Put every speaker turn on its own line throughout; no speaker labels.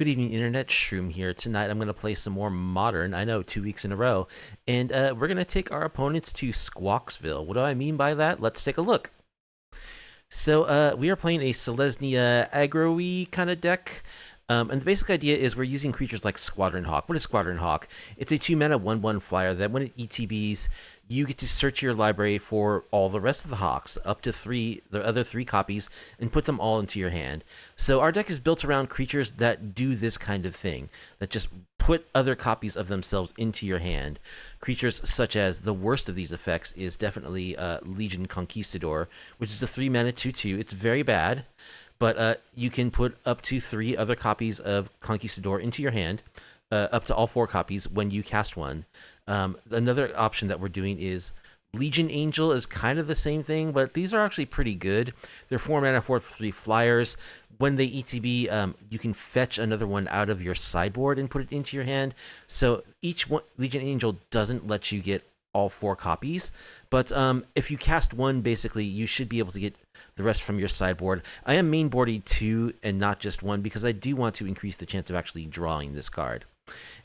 Good evening, Internet. Shroom here. Tonight I'm going to play some more Modern. I know, 2 weeks in a row. And we're going to take our opponents to Squawksville. What do I mean by that? Let's take a look. So we are playing a Selesnya aggro-y kind of deck. And the basic idea is we're using creatures like Squadron Hawk. What is Squadron Hawk? It's a 2-mana 1/1 flyer that when it ETBs, you get to search your library for all the rest of the Hawks, up to the other 3 copies, and put them all into your hand. So our deck is built around creatures that do this kind of thing, that just put other copies of themselves into your hand. Creatures such as the worst of these effects is definitely Legion Conquistador, which is a 3-mana 2/2. It's very bad. But you can put up to 3 other copies of Conquistador into your hand, up to all 4 copies when you cast one. Another option that we're doing is Legion Angel is kind of the same thing, but these are actually pretty good. They're 4-mana 4/3 flyers. When they ETB, you can fetch another one out of your sideboard and put it into your hand. So each one, Legion Angel doesn't let you get all 4 copies, but if you cast one, basically you should be able to get the rest from your sideboard. I am mainboarding 2 and not just 1 because I do want to increase the chance of actually drawing this card.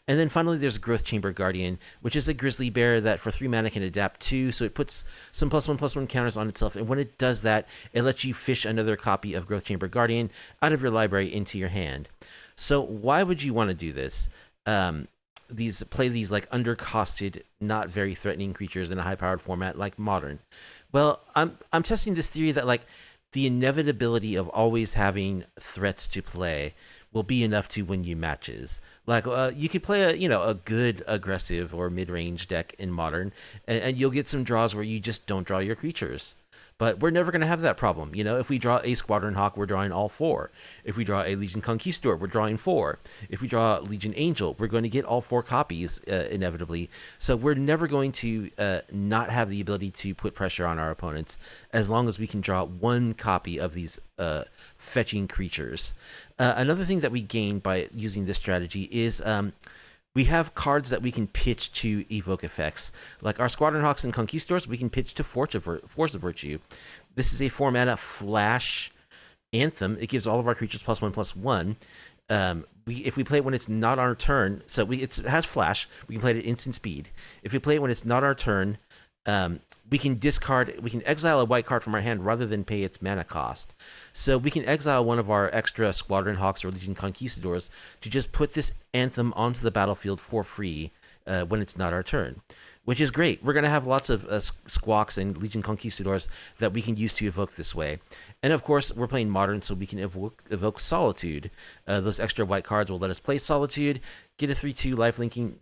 And then finally there's Camber Guardian, which is a grizzly bear that for 3 mana can adapt 2, so it puts some +1/+1 counters on itself, and when it does that, it lets you fish another copy of Camber Guardian out of your library into your hand. So why would you want to do this? Play these like undercosted, not very threatening creatures in a high-powered format like Modern. Well, I'm testing this theory that like the inevitability of always having threats to play will be enough to win you matches. Like you could play a good aggressive or mid-range deck in Modern, and you'll get some draws where you just don't draw your creatures. But we're never going to have that problem. If we draw a Squadron Hawk, we're drawing all 4. If we draw a Legion Conquistador, we're drawing 4. If we draw Legion Angel, we're going to get all 4 copies inevitably. So we're never going to not have the ability to put pressure on our opponents as long as we can draw 1 copy of these fetching creatures. Another thing that we gain by using this strategy is we have cards that we can pitch to evoke effects. Like our Squadron Hawks and Conquistadors, we can pitch to Force of Virtue. This is a 4-mana flash anthem. It gives all of our creatures +1/+1. If we play it when it's not our turn, so it has flash, we can play it at instant speed. If we play it when it's not our turn, we can exile a white card from our hand rather than pay its mana cost. So we can exile one of our extra Squadron Hawks or Legion Conquistadors to just put this anthem onto the battlefield for free when it's not our turn, which is great. We're going to have lots of Squawks and Legion Conquistadors that we can use to evoke this way. And of course, we're playing Modern, so we can evoke Solitude. Those extra white cards will let us play Solitude, get a 3/2 lifelinking,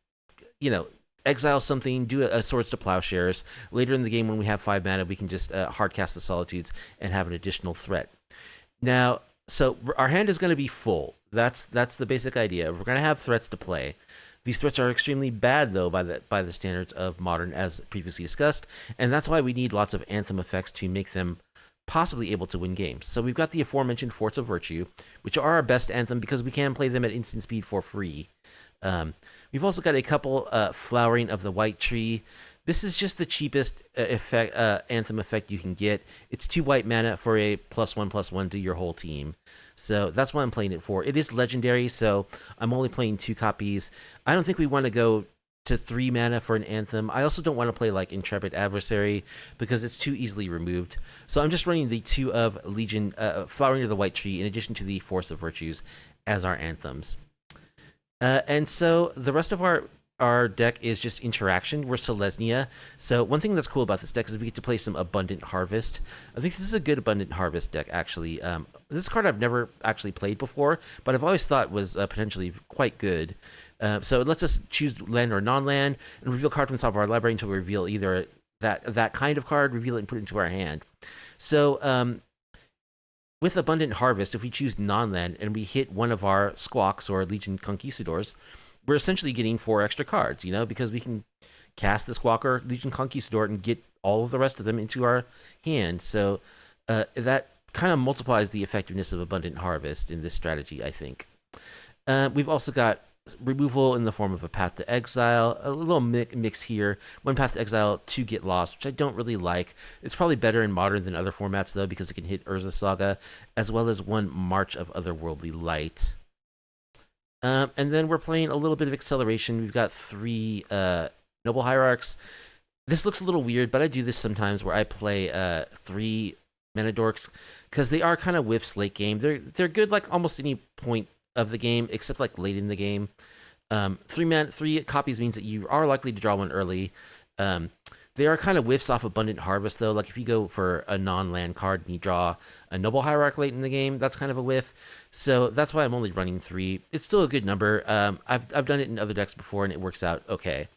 exile something, do a Swords to Plowshares. Later in the game, when we have 5 mana, we can just hardcast the Solitudes and have an additional threat. Now, so our hand is going to be full. That's the basic idea. We're going to have threats to play. These threats are extremely bad, though, by the standards of Modern, as previously discussed, and that's why we need lots of anthem effects to make them possibly able to win games. So we've got the aforementioned Force of Virtue, which are our best anthem because we can play them at instant speed for free. We've also got a couple Flowering of the White Tree. This is just the cheapest anthem effect you can get. It's 2 white mana for a +1/+1 to your whole team. So that's what I'm playing it for. It is legendary, so I'm only playing 2 copies. I don't think we want to go to 3 mana for an anthem. I also don't want to play like Intrepid Adversary because it's too easily removed. So I'm just running the 2 of Legion Flowering of the White Tree in addition to the Force of Virtues as our anthems. And so the rest of our deck is just interaction. We're Selesnya. So one thing that's cool about this deck is we get to play some Abundant Harvest. I think this is a good Abundant Harvest deck, actually. This card I've never actually played before, but I've always thought was potentially quite good. So it lets us choose land or non-land and reveal a card from the top of our library until we reveal either that kind of card, reveal it, and put it into our hand. So with Abundant Harvest, if we choose non-land and we hit one of our Squawks or Legion Conquistadors, we're essentially getting 4 extra cards, because we can cast the Squawk or Legion Conquistador and get all of the rest of them into our hand. So that kind of multiplies the effectiveness of Abundant Harvest in this strategy, I think. We've also got removal in the form of a Path to Exile, a little mix here. 1 Path to Exile, 2 Get Lost, which I don't really like. It's probably better in Modern than other formats, though, because it can hit Urza Saga, as well as 1 March of Otherworldly Light. And then we're playing a little bit of acceleration. We've got 3 Noble Hierarchs. This looks a little weird, but I do this sometimes where I play 3 Mana Dorks because they are kind of whiffs late game. They're good like almost any point of the game except like late in the game. 3 copies means that you are likely to draw one early. They are kind of whiffs off Abundant Harvest though. Like if you go for a non-land card and you draw a Noble Hierarch late in the game, that's kind of a whiff. So that's why I'm only running 3. It's still a good number. I've done it in other decks before and it works out okay.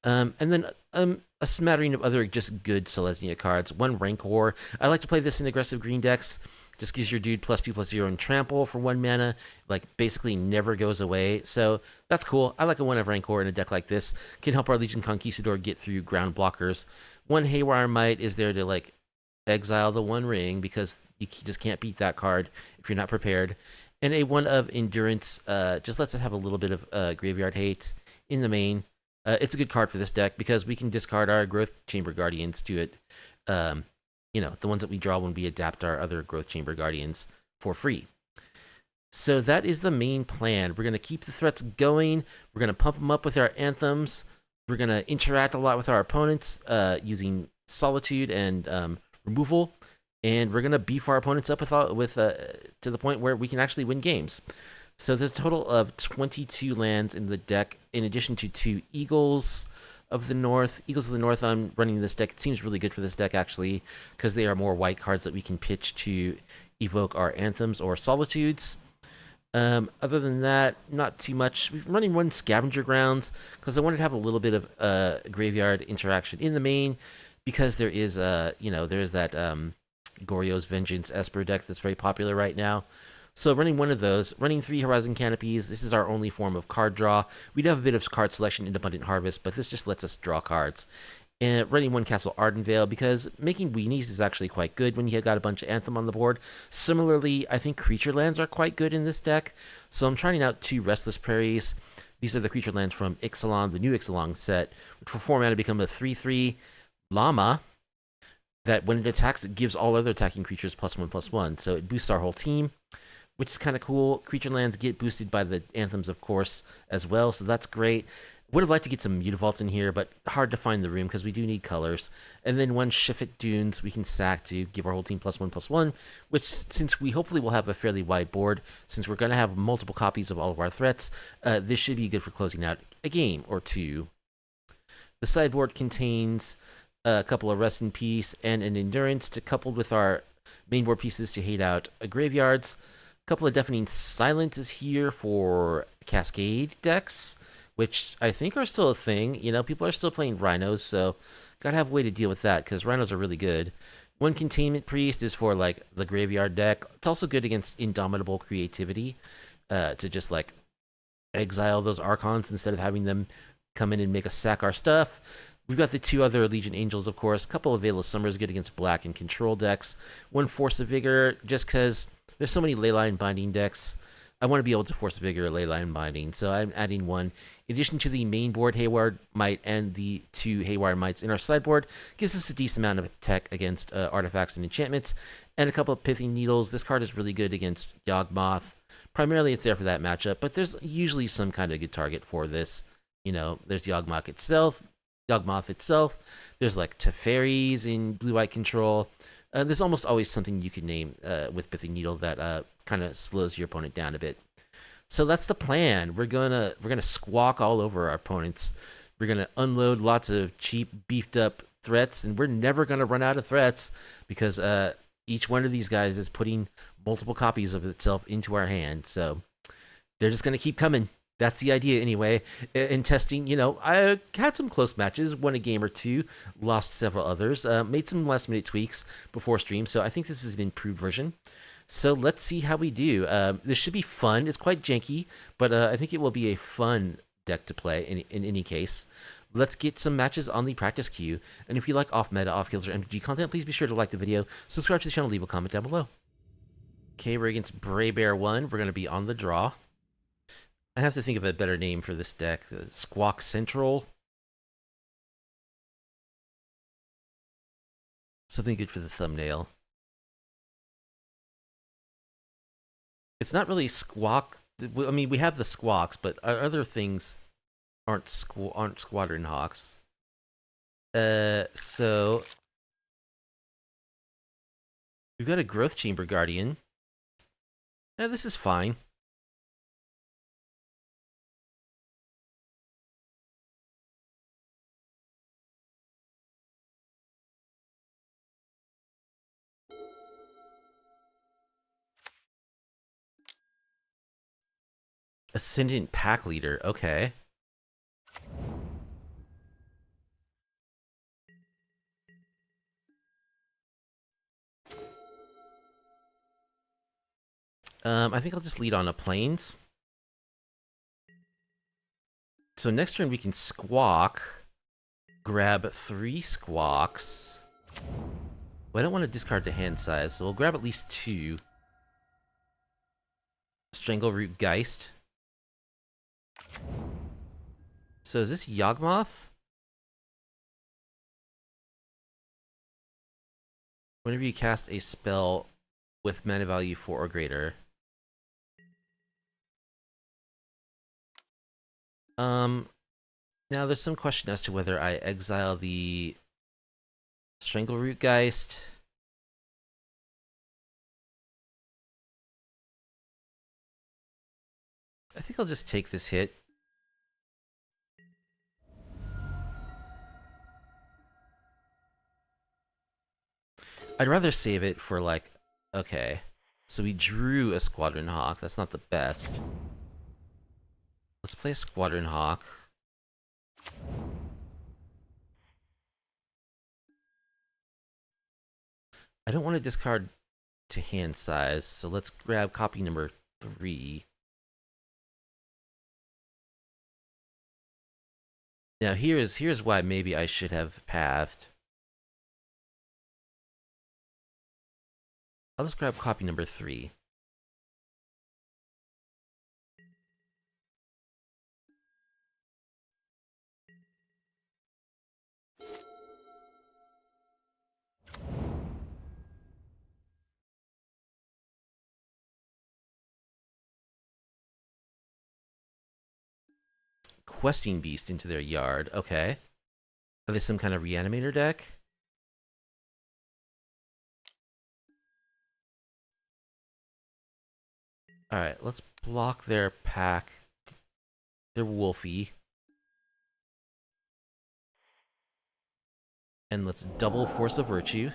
And then a smattering of other just good Selesnya cards. 1 Rancor. I like to play this in aggressive green decks. Just gives your dude +2/+0 and trample for 1 mana. Like basically never goes away. So that's cool. I like a 1 of Rancor in a deck like this. Can help our Legion Conquistador get through ground blockers. 1 Haywire Might is there to like exile the 1 ring because you just can't beat that card if you're not prepared. And a 1 of Endurance just lets it have a little bit of graveyard hate in the main. It's a good card for this deck because we can discard our Growth Chamber Guardians to it. You know, the ones that we draw when we adapt our other Growth Chamber Guardians for free. So that is the main plan. We're going to keep the threats going. We're going to pump them up with our anthems. We're going to interact a lot with our opponents using Solitude and removal. And we're going to beef our opponents up with to the point where we can actually win games. So there's a total of 22 lands in the deck, in addition to 2 Eagles of the North. Eagles of the North, I'm running this deck. It seems really good for this deck, actually, because they are more white cards that we can pitch to evoke our anthems or solitudes. Other than that, not too much. We're running 1 Scavenger Grounds, because I wanted to have a little bit of graveyard interaction in the main, because there is, there's that Goryo's Vengeance Esper deck that's very popular right now. So running 1 of those, running 3 Horizon Canopies. This is our only form of card draw. We do have a bit of card selection in Abundant Harvest, but this just lets us draw cards. And running 1 Castle Ardenvale because making weenies is actually quite good when you got a bunch of Anthem on the board. Similarly, I think creature lands are quite good in this deck. So I'm trying out 2 Restless Prairies. These are the creature lands from Ixalan, the new Ixalan set, which for 4 mana become a 3/3 Llama that when it attacks, it gives all other attacking creatures +1/+1. So it boosts our whole team, which is kind of cool. Creature lands get boosted by the anthems, of course, as well, so that's great. Would have liked to get some Mutavaults in here, but hard to find the room because we do need colors. And then 1 Shifit Dunes we can sack to give our whole team +1/+1, which, since we hopefully will have a fairly wide board, since we're going to have multiple copies of all of our threats, this should be good for closing out a game or 2. The sideboard contains a couple of Rest in Peace and an Endurance to coupled with our main board pieces to hate out graveyards. Couple of Deafening Silence is here for Cascade decks, which I think are still a thing. You know, people are still playing Rhinos, so gotta have a way to deal with that, because Rhinos are really good. 1 Containment Priest is for, like, the graveyard deck. It's also good against Indomitable Creativity, to just, like, exile those Archons instead of having them come in and make us sack our stuff. We've got the 2 other Legion Angels, of course. A couple of Veil of Summer is good against black and control decks. 1 Force of Vigor, just because there's so many Leyline Binding decks. I want to be able to Force Vigor or Leyline Binding, so I'm adding 1. In addition to the main board Haywire Might and the 2 Haywire Mights in our sideboard, gives us a decent amount of attack against artifacts and enchantments, and a couple of Pithing Needles. This card is really good against Yawgmoth. Primarily it's there for that matchup, but there's usually some kind of good target for this. You know, there's Yawgmoth itself. There's like Teferis in blue-white control. There's almost always something you can name with Pithing Needle that kind of slows your opponent down a bit. So that's the plan. We're gonna squawk all over our opponents. We're gonna unload lots of cheap, beefed up threats, and we're never gonna run out of threats because each one of these guys is putting multiple copies of itself into our hand. So they're just gonna keep coming. That's the idea anyway. In testing, you know, I had some close matches, won a game or 2, lost several others, made some last minute tweaks before stream, so I think this is an improved version. So let's see how we do. This should be fun. It's quite janky, but I think it will be a fun deck to play in any case. Let's get some matches on the practice queue. And if you like off-meta, off-kills, or MTG content, please be sure to like the video, subscribe to the channel, leave a comment down below. Okay, we're against Bray Bear 1. We're going to be on the draw. I have to think of a better name for this deck. Squawk Central. Something good for the thumbnail. It's not really Squawk I mean, we have the Squawks, but our other things aren't Squadron Hawks. So we've got a Growth Chamber Guardian. This is fine. Ascendant Pack Leader. Okay. I think I'll just lead on a plains. So next turn we can squawk, grab 3 squawks. Well, I don't want to discard the hand size, so we'll grab at least 2. Strangleroot Geist. So is this Yawgmoth? Whenever you cast a spell with mana value 4 or greater. Now there's some question as to whether I exile the Strangleroot Geist. I think I'll just take this hit. I'd rather save it for, like... Okay. So we drew a Squadron Hawk. That's not the best. Let's play a Squadron Hawk. I don't want to discard to hand size, so let's grab copy number 3. Now here's why maybe I should have pathed. I'll just grab copy number 3. Questing Beast into their yard. Okay. Are they some kind of reanimator deck? Alright, let's block their pack. They're Wolfie. And let's double Force of Virtue.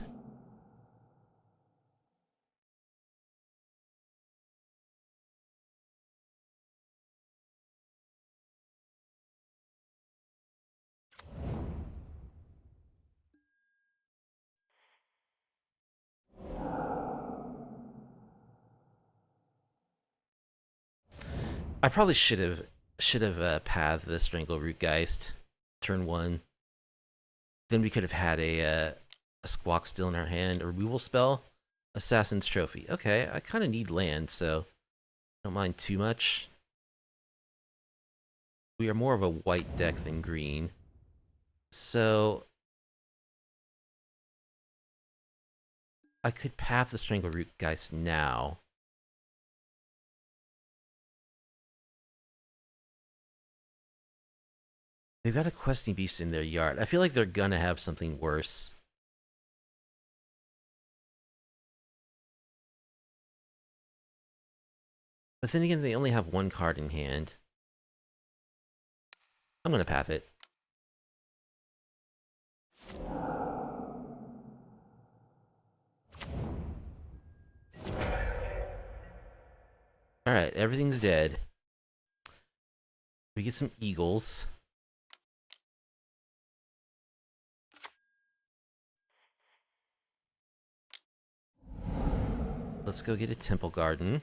I probably should have pathed the Strangleroot Geist turn 1. Then we could have had a Squawk still in our hand. A removal spell. Assassin's Trophy. Okay, I kind of need land, so don't mind too much. We are more of a white deck than green. So I could path the Strangleroot Geist now. They've got a Questing Beast in their yard. I feel like they're gonna have something worse. But then again, they only have 1 card in hand. I'm gonna path it. Alright, everything's dead. We get some eagles. Let's go get a Temple Garden.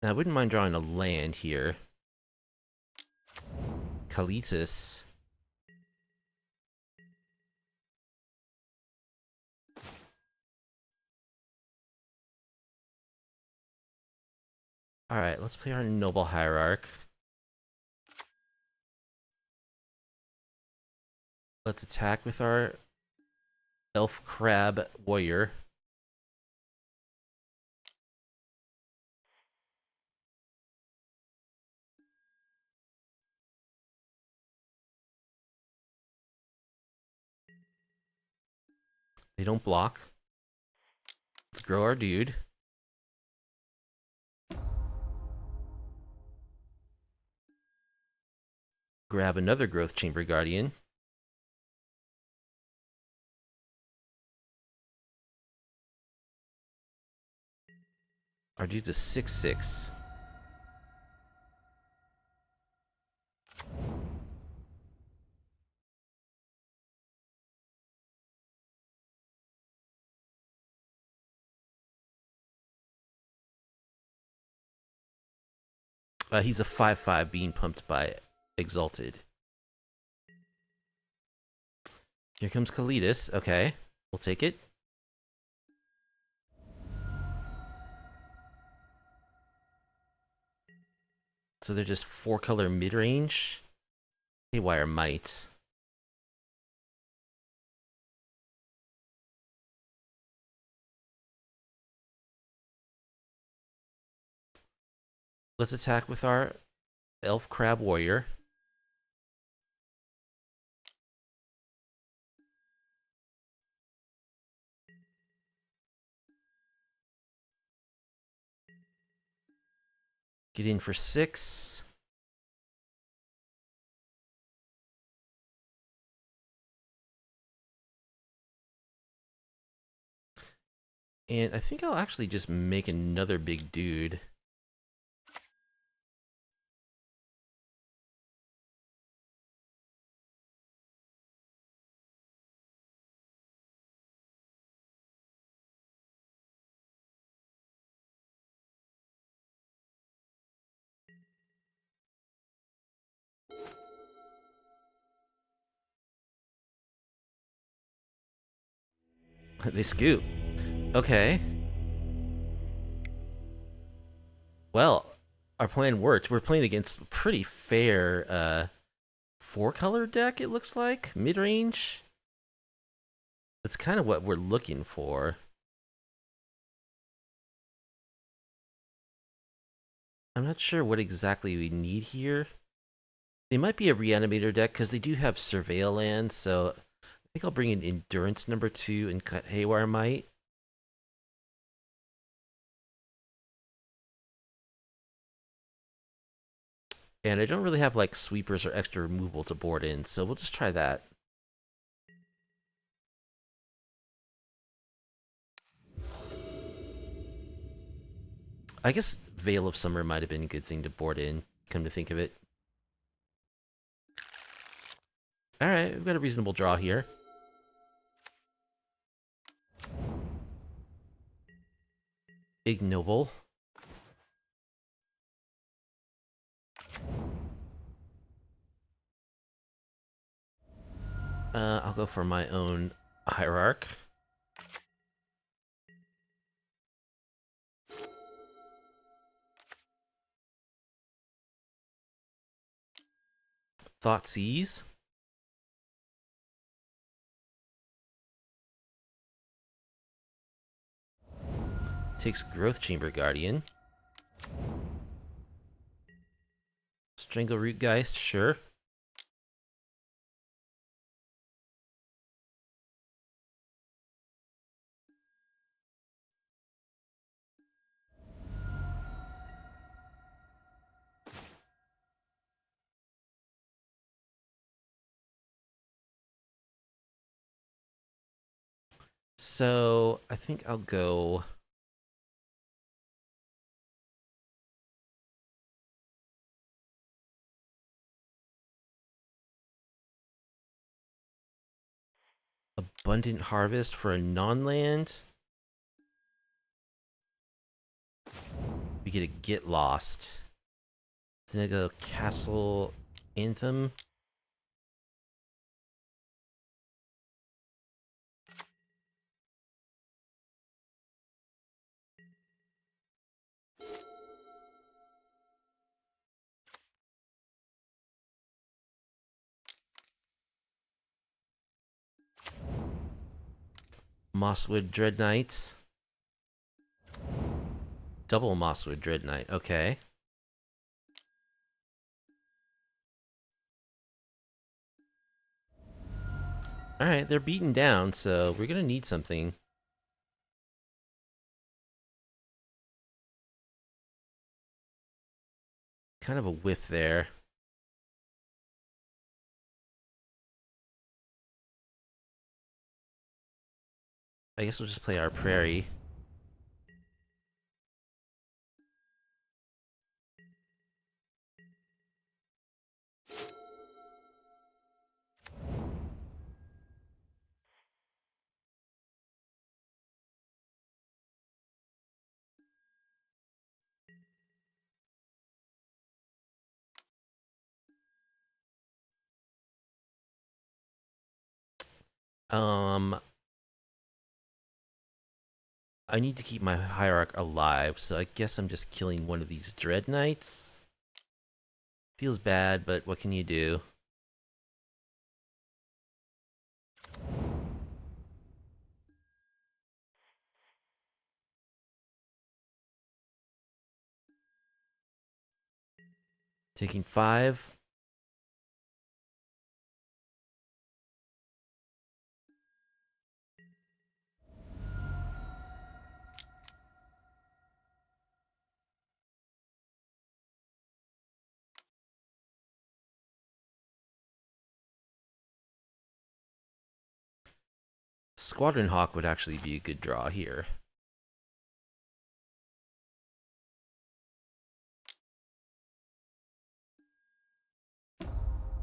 Now, I wouldn't mind drawing a land here. Kalitis. Alright, let's play our Noble Hierarch. Let's attack with our Elf Crab Warrior. They don't block. Let's grow our dude. Grab another Growth Chamber Guardian. Our dude's a 6/6. He's a 5/5 being pumped by Exalted. Here comes Kalidas. Okay, we'll take it. So they're just 4-color mid-range. Haywire Might. Let's attack with our Elf Crab Warrior. Get in for 6. And I think I'll actually just make another big dude. They scoop. Okay. Well, our plan worked. We're playing against a pretty fair 4-color deck, it looks like. Mid-range. That's kind of what we're looking for. I'm not sure what exactly we need here. They might be a Reanimator deck because they do have Surveil land, so I think I'll bring in Endurance number 2 and cut Haywire Might. And I don't really have like sweepers or extra removal to board in, so we'll just try that. I guess Veil of Summer might have been a good thing to board in, come to think of it. Alright, we've got a reasonable draw here. Ignoble. I'll go for my own Hierarch. Thoughtseize. Takes Growth Chamber Guardian. Strangleroot Geist, sure. So I think I'll go Abundant Harvest for a non-land. We get a Get Lost. Then I go Castle Anthem. Mosswood Dread Knights. Double Mosswood Dread Knight. Okay. Alright, they're beaten down, so we're gonna need something. Kind of a whiff there. I guess we'll just play our Prairie. I need to keep my Hierarch alive, so I guess I'm just killing one of these Dread Knights. Feels bad, but what can you do? Taking 5. Squadron Hawk would actually be a good draw here.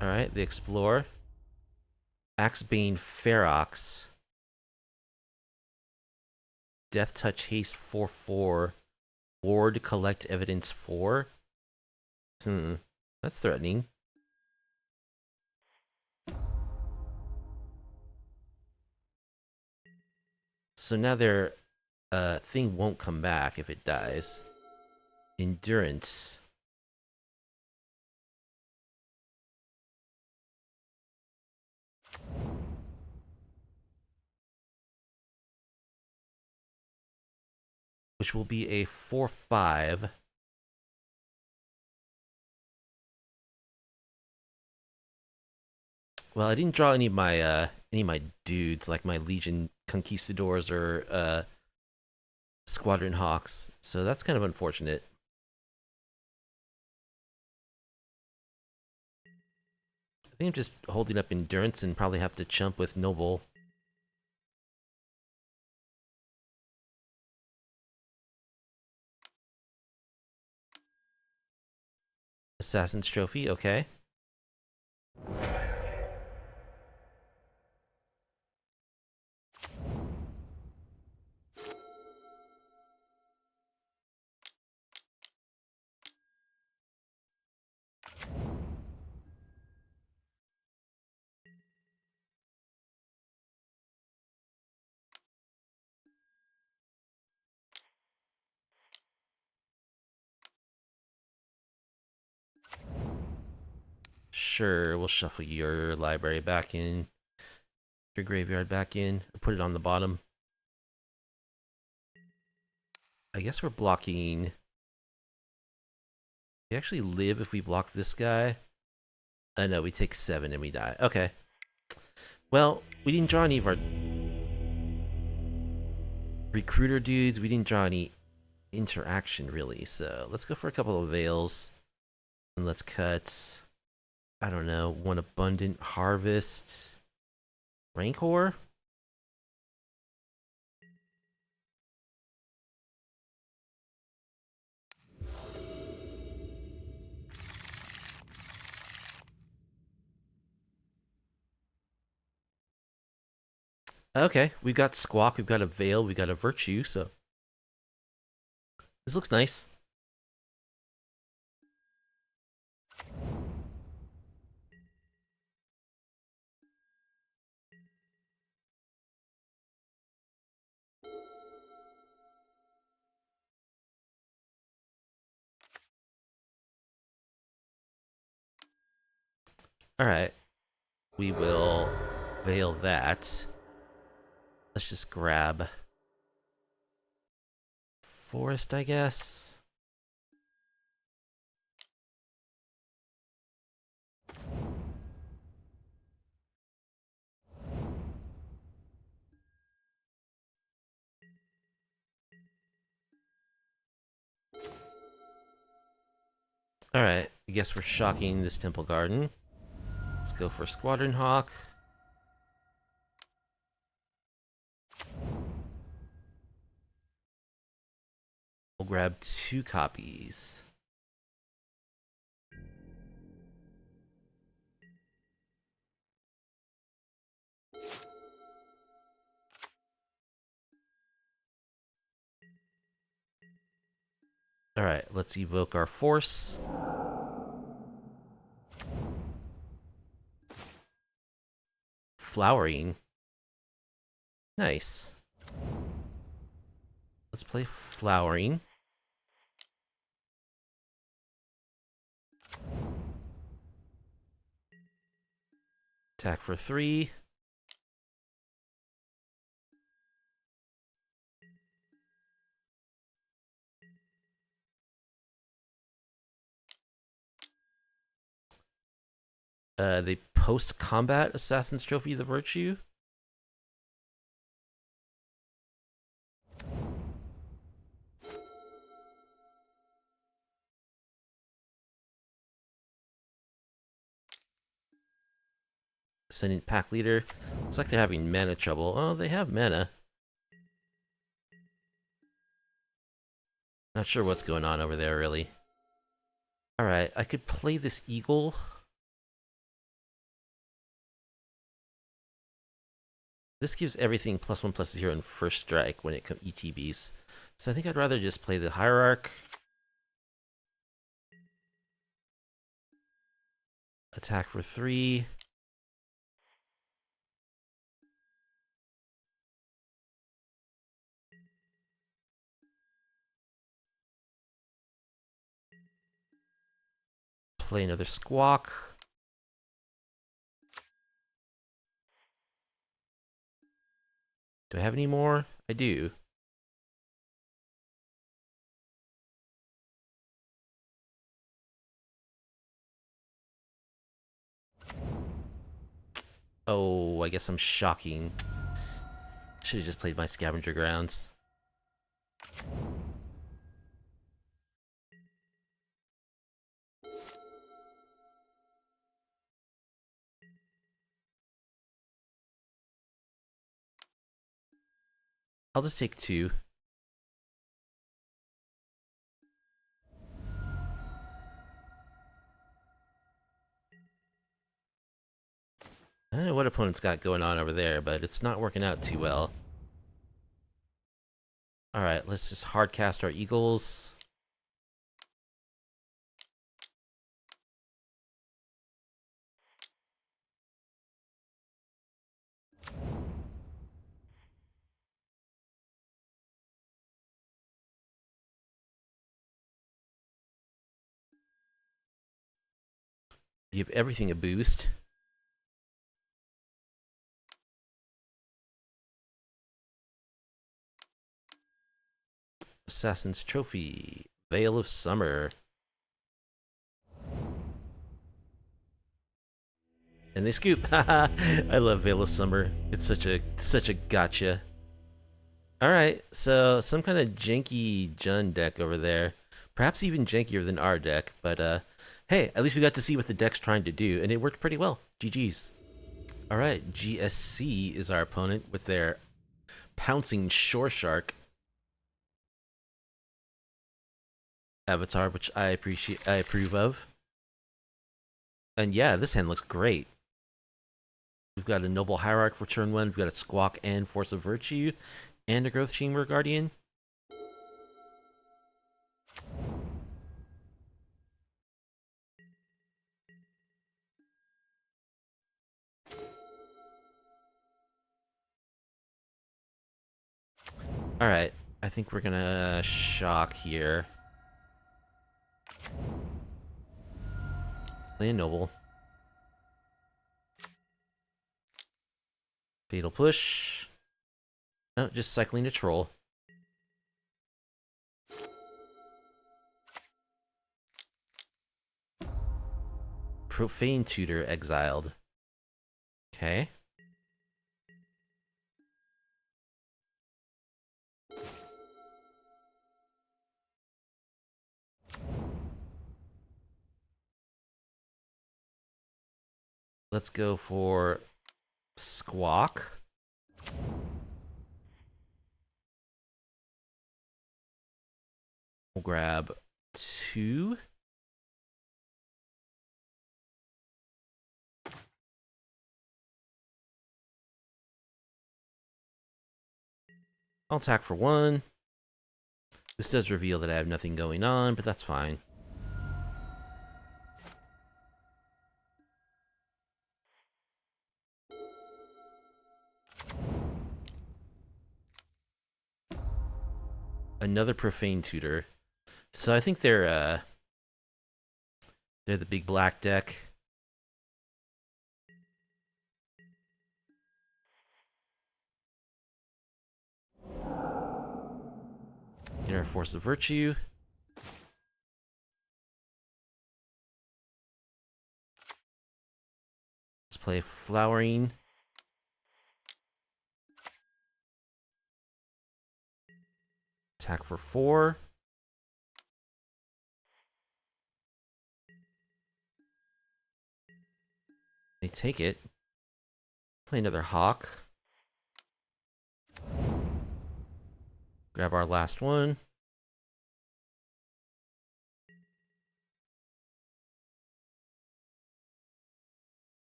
Alright, the Explorer. Axebane Ferox. Death Touch Haste 4/4. Ward Collect Evidence 4. That's threatening. So now their thing won't come back if it dies. Endurance. Which will be a 4/5. Well, I didn't draw any of my dudes, like my Legion Conquistadors or Squadron Hawks, so that's kind of unfortunate. I think I'm just holding up Endurance and probably have to chump with Noble. Assassin's Trophy, okay. Sure, we'll shuffle your library back in. Your graveyard back in. Or put it on the bottom. I guess we're blocking... We actually live if we block this guy. No, we take 7 and we die. Okay. Well, we didn't draw any of our recruiter dudes. We didn't draw any interaction, really. So let's go for a couple of Veils. And let's cut... I don't know, one Abundant Harvest. Rancor? Okay, we've got Squawk, we've got a Veil, we've got a Virtue, so... This looks nice. Alright. We will Veil that. Let's just grab forest, I guess. Alright, I guess we're shocking this temple garden. Let's go for Squadron Hawk. We'll grab 2 copies. Alright, let's evoke our force. Flowering. Nice. Let's play flowering. Attack for 3. They post-combat Assassin's Trophy the Virtue. Sending pack leader. Looks like they're having mana trouble. Oh, they have mana. Not sure what's going on over there, really. Alright, I could play this eagle. This gives everything +1/+0 in first strike when it comes ETBs. So I think I'd rather just play the Hierarch. Attack for 3. Play another Squawk. Do I have any more? I do. Oh, I guess I'm shocking. Should have just played my Scavenger Grounds. I'll just take 2. I don't know what opponent's got going on over there, but it's not working out too well. Alright, let's just hardcast our Eagles. Give everything a boost. Assassin's Trophy. Veil of Summer. And they scoop. I love Veil of Summer. It's such a gotcha. Alright, so some kind of janky Jund deck over there. Perhaps even jankier than our deck, but hey, at least we got to see what the deck's trying to do, and it worked pretty well. GG's. Alright, GSC is our opponent with their Pouncing Shore Shark avatar, which I approve of. And yeah, this hand looks great. We've got a Noble Hierarch for turn 1, we've got a Squawk and Force of Virtue, and a Growth Chamber Guardian. Alright, I think we're gonna shock here. Play a Noble. Fatal Push. Oh, just cycling a troll. Profane tutor exiled. Okay. Let's go for Squawk. We'll grab 2. I'll attack for 1. This does reveal that I have nothing going on, but that's fine. Another Profane Tutor. So I think they're the big black deck. Get our Force of Virtue. Let's play Flowering. Attack for 4. They take it. Play another Hawk. Grab our last one.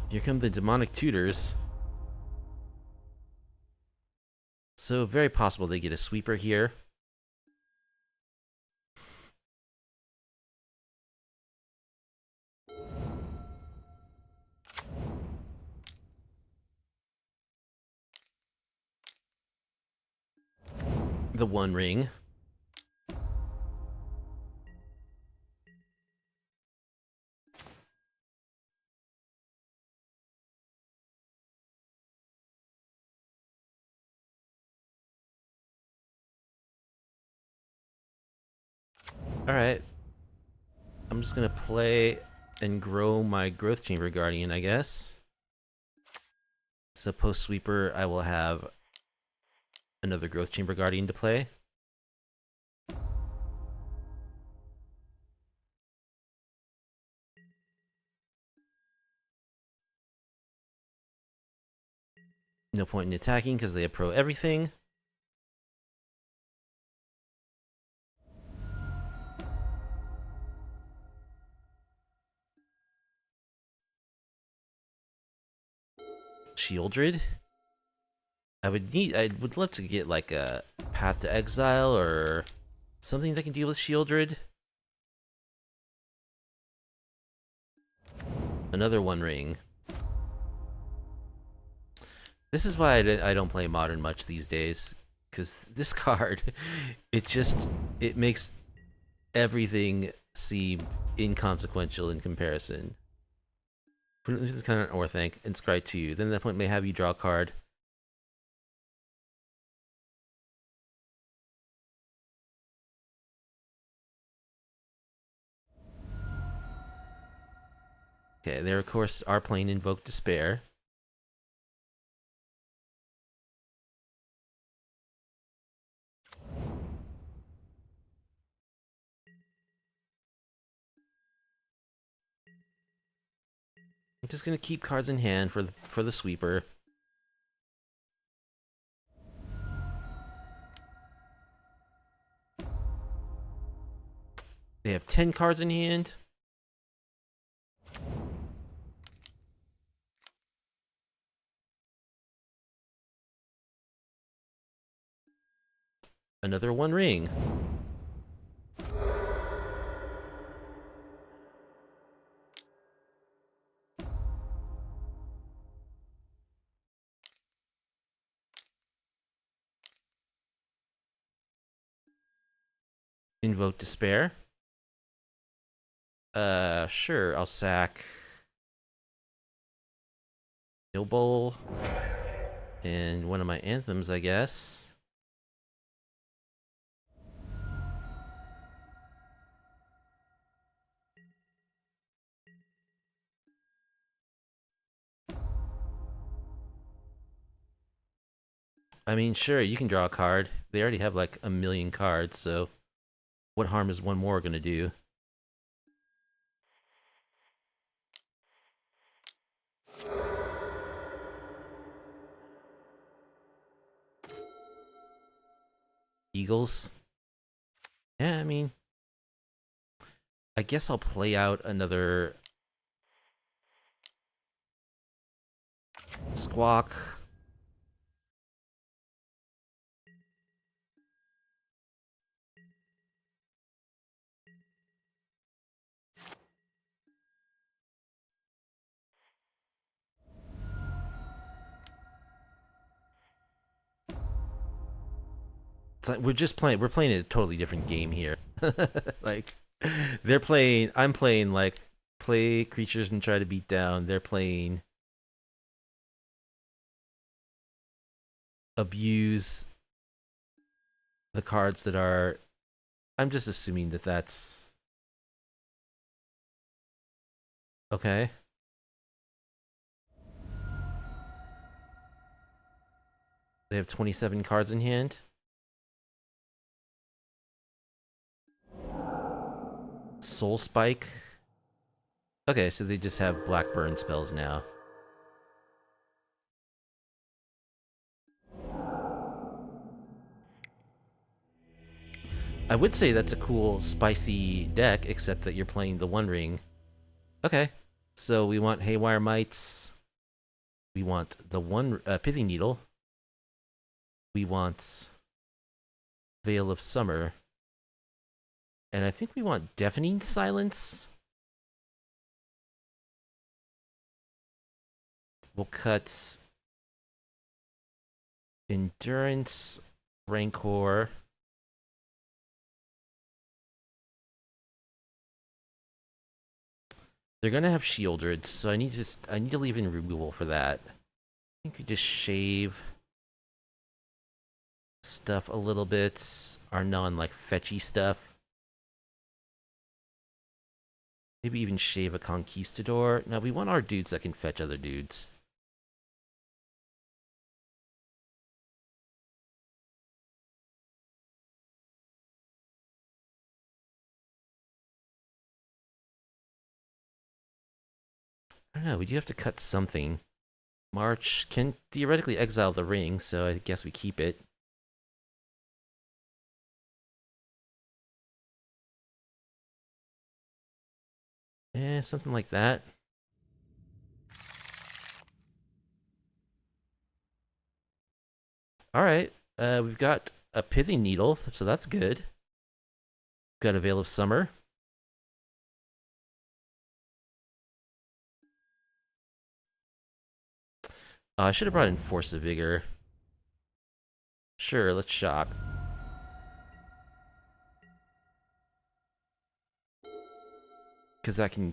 Here come the demonic tutors. So very possible they get a sweeper here. The One Ring. Alright. I'm just gonna play and grow my Growth Chamber Guardian, I guess. So post sweeper, I will have another Growth Chamber Guardian to play. No point in attacking because they have pro everything. Shieldred. I would love to get like a Path to Exile or something that can deal with Shieldred. Another One Ring. This is why I don't play Modern much these days, because this card, it makes everything seem inconsequential in comparison. This is kind of an Orthanc and Scry 2. Then at that point may have you draw a card. Okay, there of course are playing Invoke Despair. I'm just gonna keep cards in hand for the sweeper. They have 10 cards in hand. Another One Ring. Invoke Despair. Sure, I'll sack No Bowl. And one of my anthems, I guess. I mean, sure, you can draw a card. They already have like a million cards, so what harm is one more gonna do? Eagles? Yeah, I mean, I guess I'll play out another Squawk. It's like we're playing a totally different game here. Like they're playing I'm playing like play creatures and try to beat down. They're playing abuse the cards that are I'm just assuming that that's okay. They have 27 cards in hand. Soul Spike. Okay, so they just have Blackburn spells now. I would say that's a cool, spicy deck, except that you're playing the One Ring. Okay, so we want Haywire Mites. We want the one Pithing Needle. We want Veil of Summer. And I think we want Deafening Silence. We'll cut Endurance, Rancor. They're gonna have Shieldred, so I need to leave in removal for that. I think we just shave stuff a little bit. Our non like fetchy stuff. Maybe even shave a Conquistador. Now we want our dudes that can fetch other dudes. I don't know, we do have to cut something. March can theoretically exile the ring, so I guess we keep it. Something like that. Alright, we've got a Pithing Needle, so that's good. Got a Veil of Summer. I should have brought in Force of Vigor. Sure, let's shock. Because that can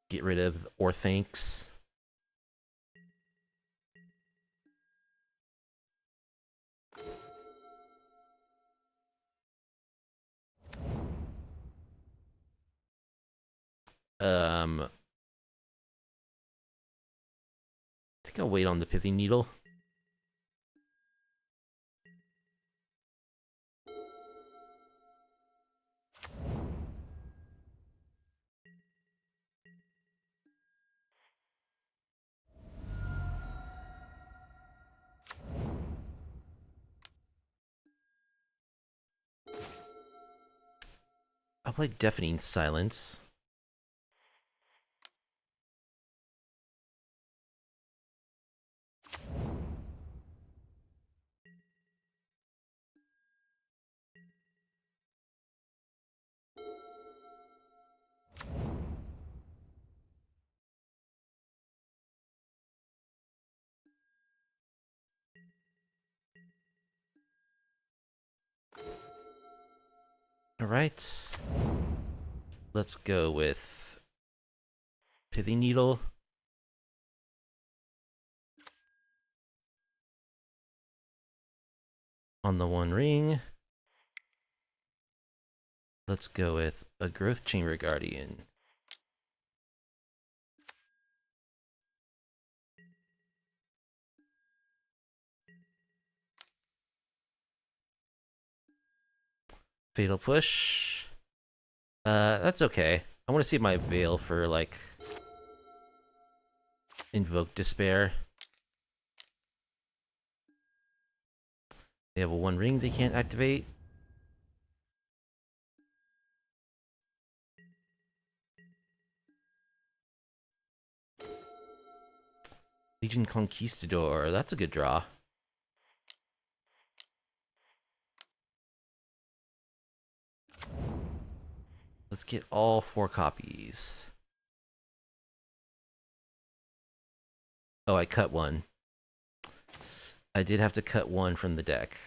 get rid of Orthancs. I think I'll wait on the Pithing Needle. I'll play Deafening Silence. Alright. Let's go with Pithing Needle. on the One Ring. Let's go with a Growth Chamber Guardian. Fatal Push. That's okay. I want to save my Veil for, like, Invoke Despair. They have a One Ring they can't activate. Legion Conquistador. That's a good draw. Let's get all 4 copies. Oh, I cut one. I did have to cut one from the deck.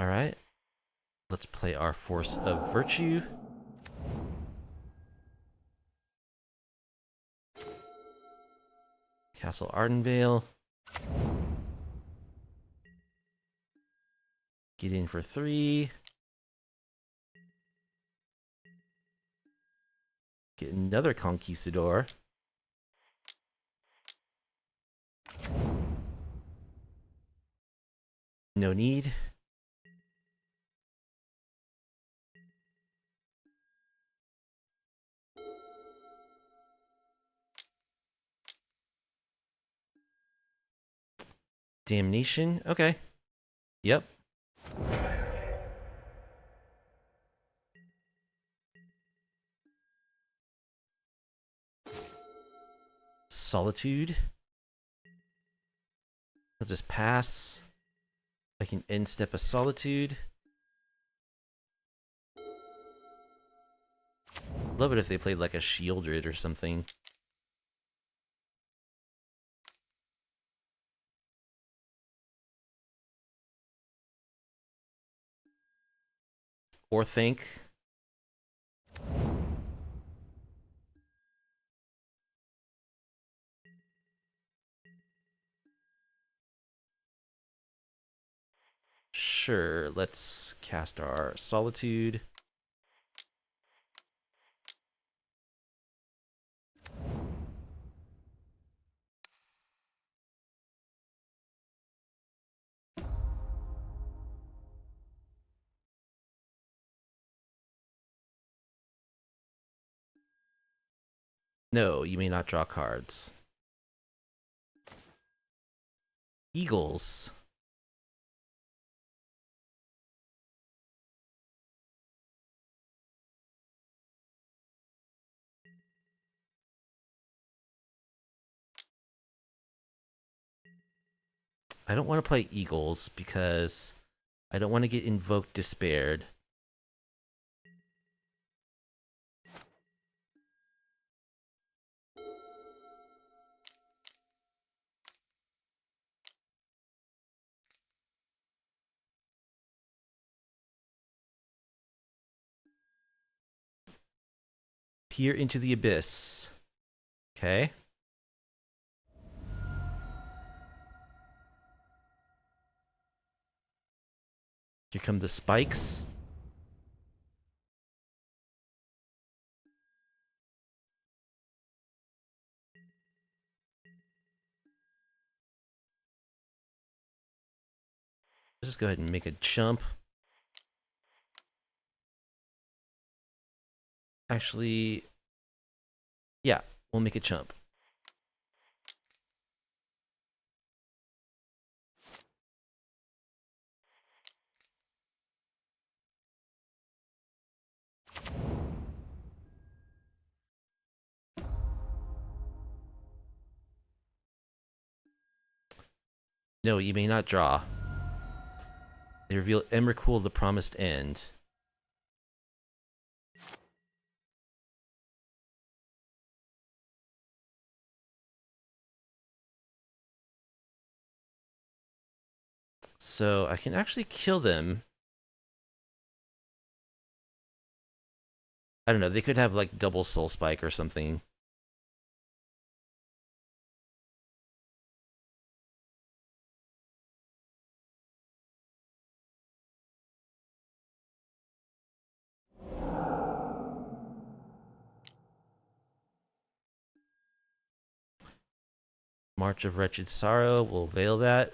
Alright. Let's play our Force of Virtue. Castle Ardenvale. Get in for 3. Get another Conquistador. No need. Damnation. Okay. Yep. Solitude. I'll just pass. I can end step a Solitude. Love it if they played like a Shieldred or something. Or think. Sure, let's cast our Solitude. No, you may not draw cards. Eagles. I don't want to play Eagles because I don't want to get Invoked Despaired. Peer into the Abyss. Okay. Here come the spikes. Let's just go ahead and make a jump. Actually, yeah, we'll make a jump. No, you may not draw. They reveal Emrakul the Promised End. So I can actually kill them I don't know. They could have like double soul spike or something. March of Wretched Sorrow. We'll veil that.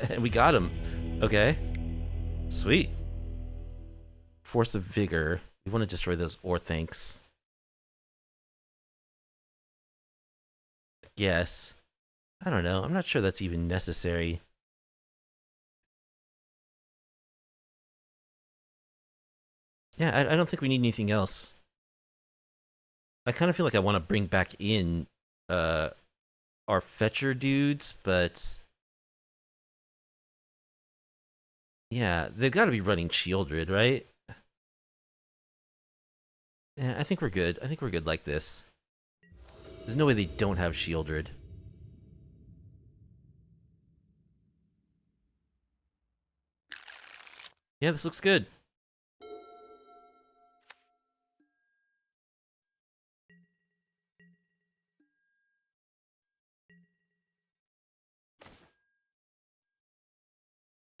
And we got him. Okay. Sweet. Force of Vigor. We want to destroy those Orthancs. Yes. I don't know. I'm not sure that's even necessary. Yeah, I don't think we need anything else. I kind of feel like I want to bring back in uh our fetcher dudes, but yeah, they've got to be running Shieldred, right? Yeah, I think we're good. I think we're good like this. There's no way they don't have Shieldred. Yeah, this looks good.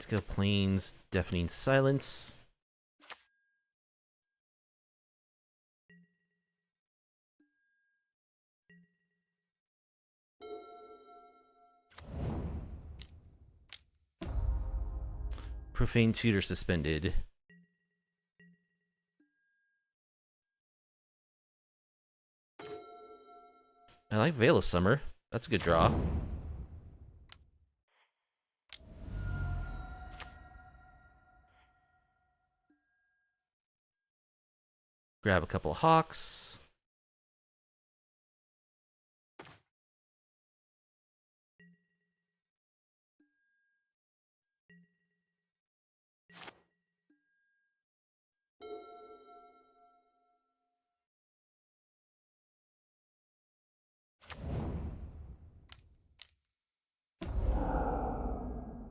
Let's go Plains, Deafening Silence. Profane Tutor suspended. I like Veil of Summer. That's a good draw. Grab a couple Hawks.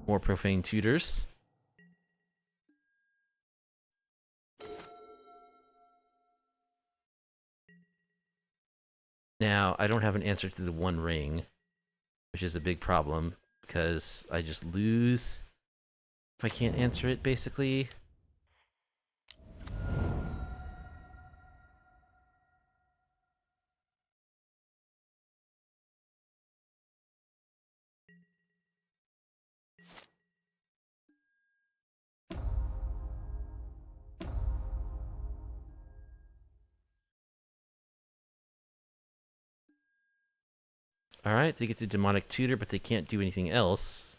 More Profane Tutors. Now, I don't have an answer to the One Ring, which is a big problem, because I just lose if I can't answer it, basically. Alright, they get to Demonic Tutor, but they can't do anything else.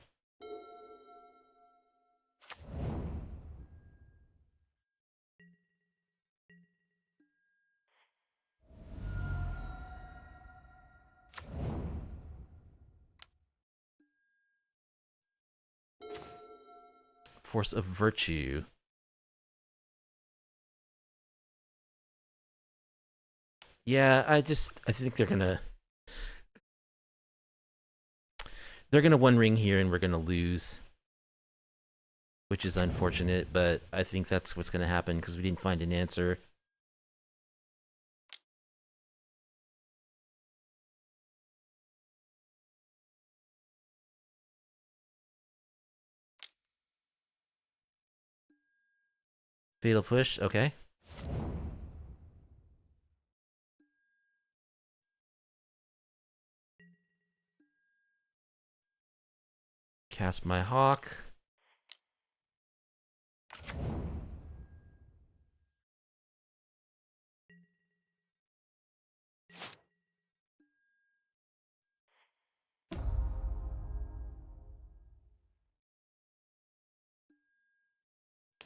Force of Virtue. Yeah, I think they're gonna One Ring here and we're gonna lose, which is unfortunate, but I think that's what's gonna happen because we didn't find an answer. Fatal Push, okay. Cast my Hawk.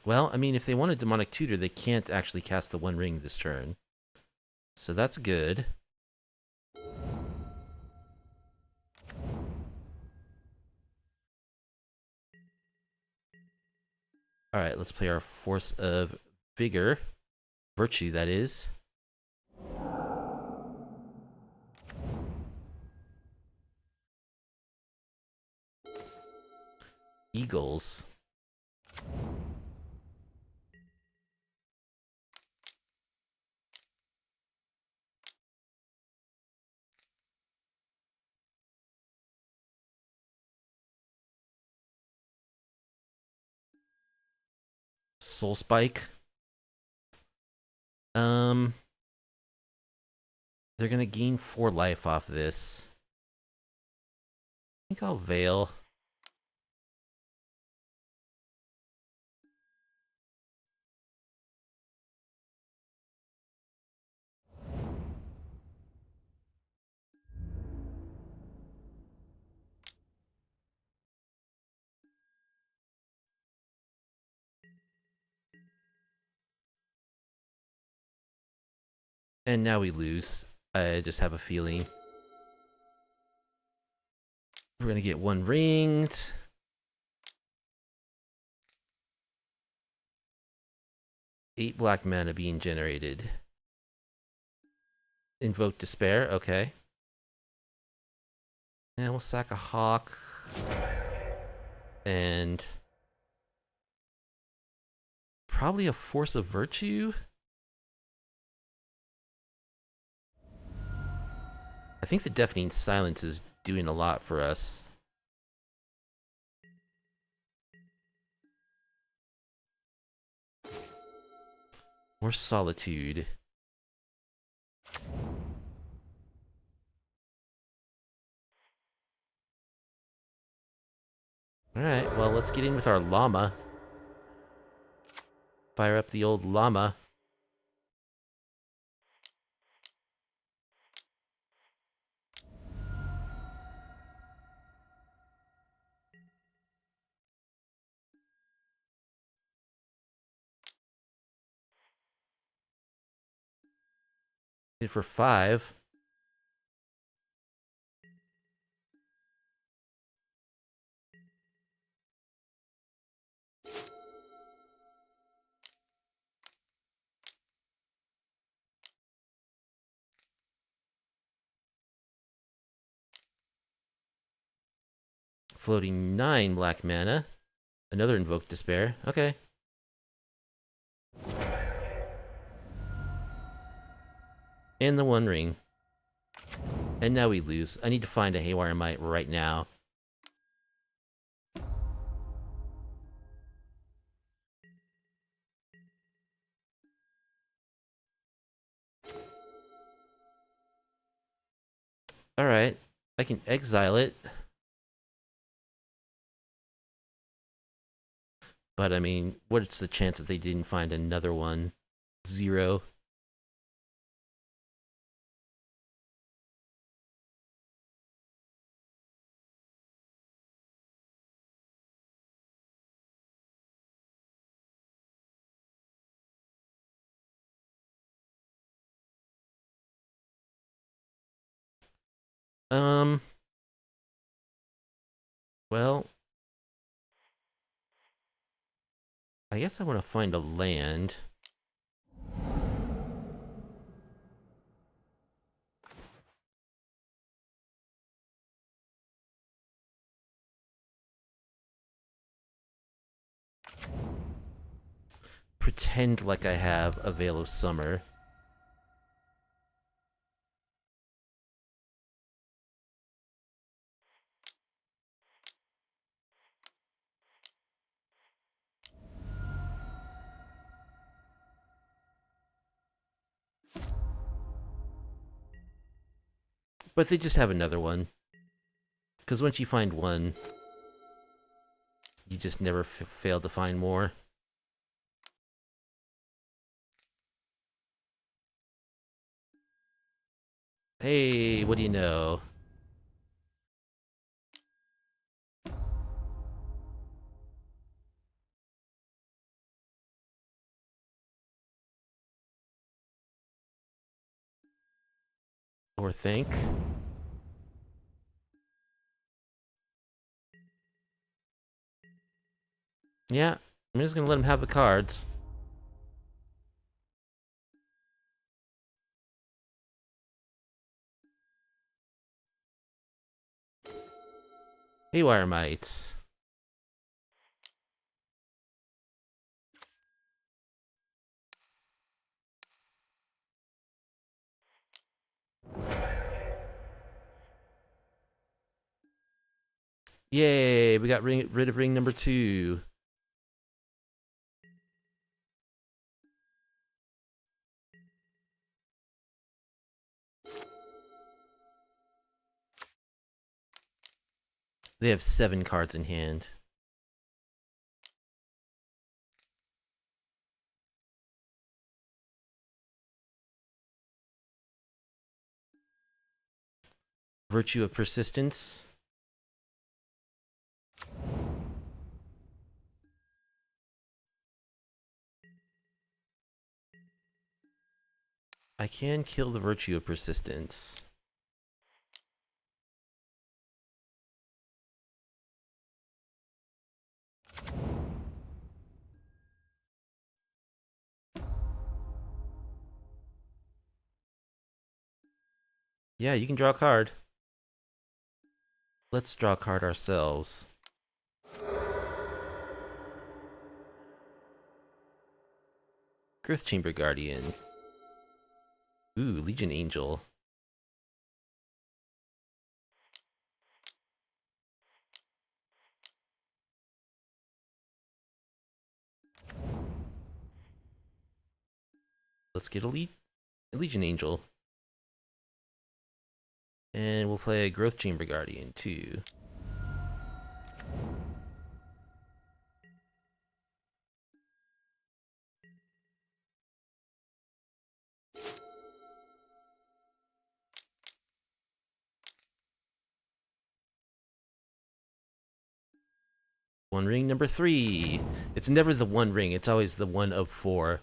Well, I mean, if they want a Demonic Tutor, they can't actually cast the One Ring this turn. So that's good. Alright, let's play our Force of Vigor. Virtue, that is. Eagles. Soul Spike. They're gonna gain 4 life off this. I think I'll Veil. And now we lose. I just have a feeling. We're gonna get 1 ringed. Eight black mana being generated. Invoke Despair, okay. And we'll sack a Hawk. And probably a Force of Virtue? I think the Deafening Silence is doing a lot for us. More Solitude. Alright, well, let's get in with our llama. Fire up the old llama. Hit for 5. Floating 9 black mana. Another Invoke Despair. Okay. And the 1 ring. And now we lose. I need to find a Haywire Might right now. Alright. I can exile it. But I mean, what's the chance that they didn't find another one? 0. Well, I guess I want to find a land. Pretend like I have a Veil of Summer. But they just have another one. Because once you find one, you just never fail to find more. Hey, what do you know? Or think. Yeah, I'm just gonna let him have the cards. Haywire Mites. Yay, we got rid of ring number 2. They have 7 cards in hand. Virtue of Persistence. I can kill the Virtue of Persistence. Yeah, you can draw a card. Let's draw a card ourselves. Camber Guardian. Ooh, Legion Angel. Let's get a Legion Angel. And we'll play a Camber Guardian too. One ring number 3. It's never the one ring, it's always the one of 4.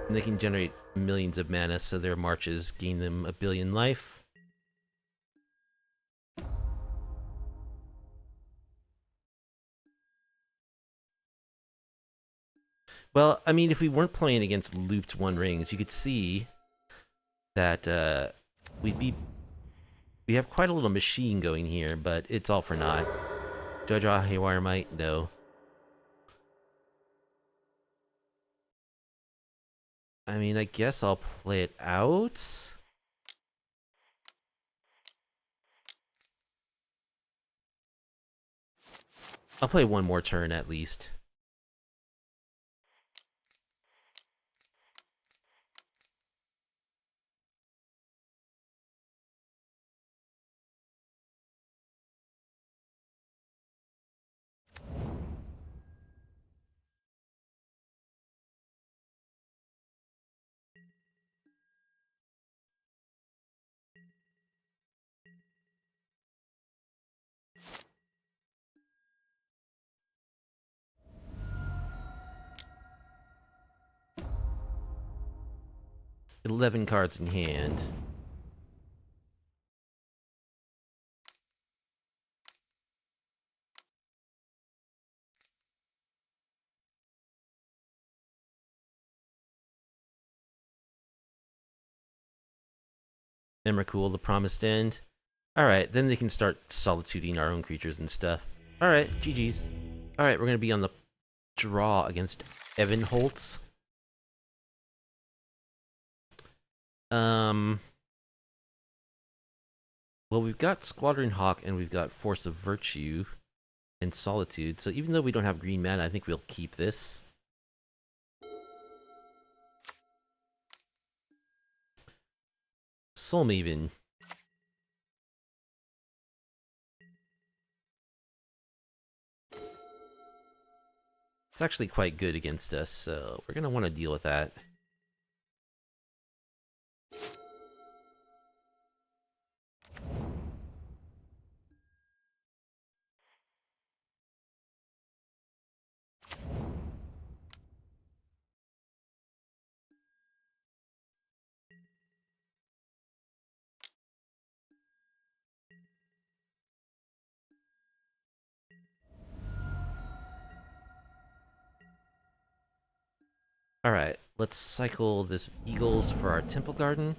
And they can generate millions of mana, so their marches gain them 1 billion life. Well, I mean, if we weren't playing against looped one rings, you could see that we have quite a little machine going here, but it's all for naught. Do I draw Haywire Might? No. I mean, I guess I'll play it out. I'll play one more turn at least. $11 cards in hand. Emrakul, the Promised End. Alright, then they can start solituding our own creatures and stuff. Alright, GG's. Alright, we're gonna be on the draw against Evan Holtz. Well, we've got Squadron Hawk and we've got Force of Virtue and Solitude, so even though we don't have green mana, I think we'll keep this. Soulmaven. It's actually quite good against us, so we're gonna want to deal with that. Alright, let's cycle this Eagles for our Temple Garden.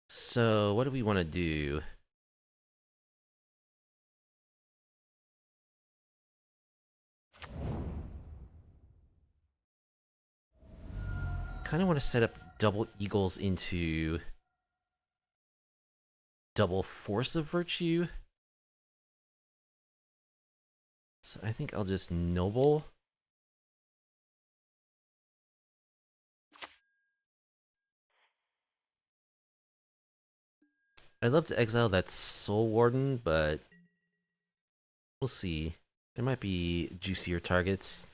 So, what do we want to do? Kind of want to set up double Eagles into double Force of Virtue. So I think I'll just Noble. I'd love to exile that Soul Warden, but we'll see. There might be juicier targets.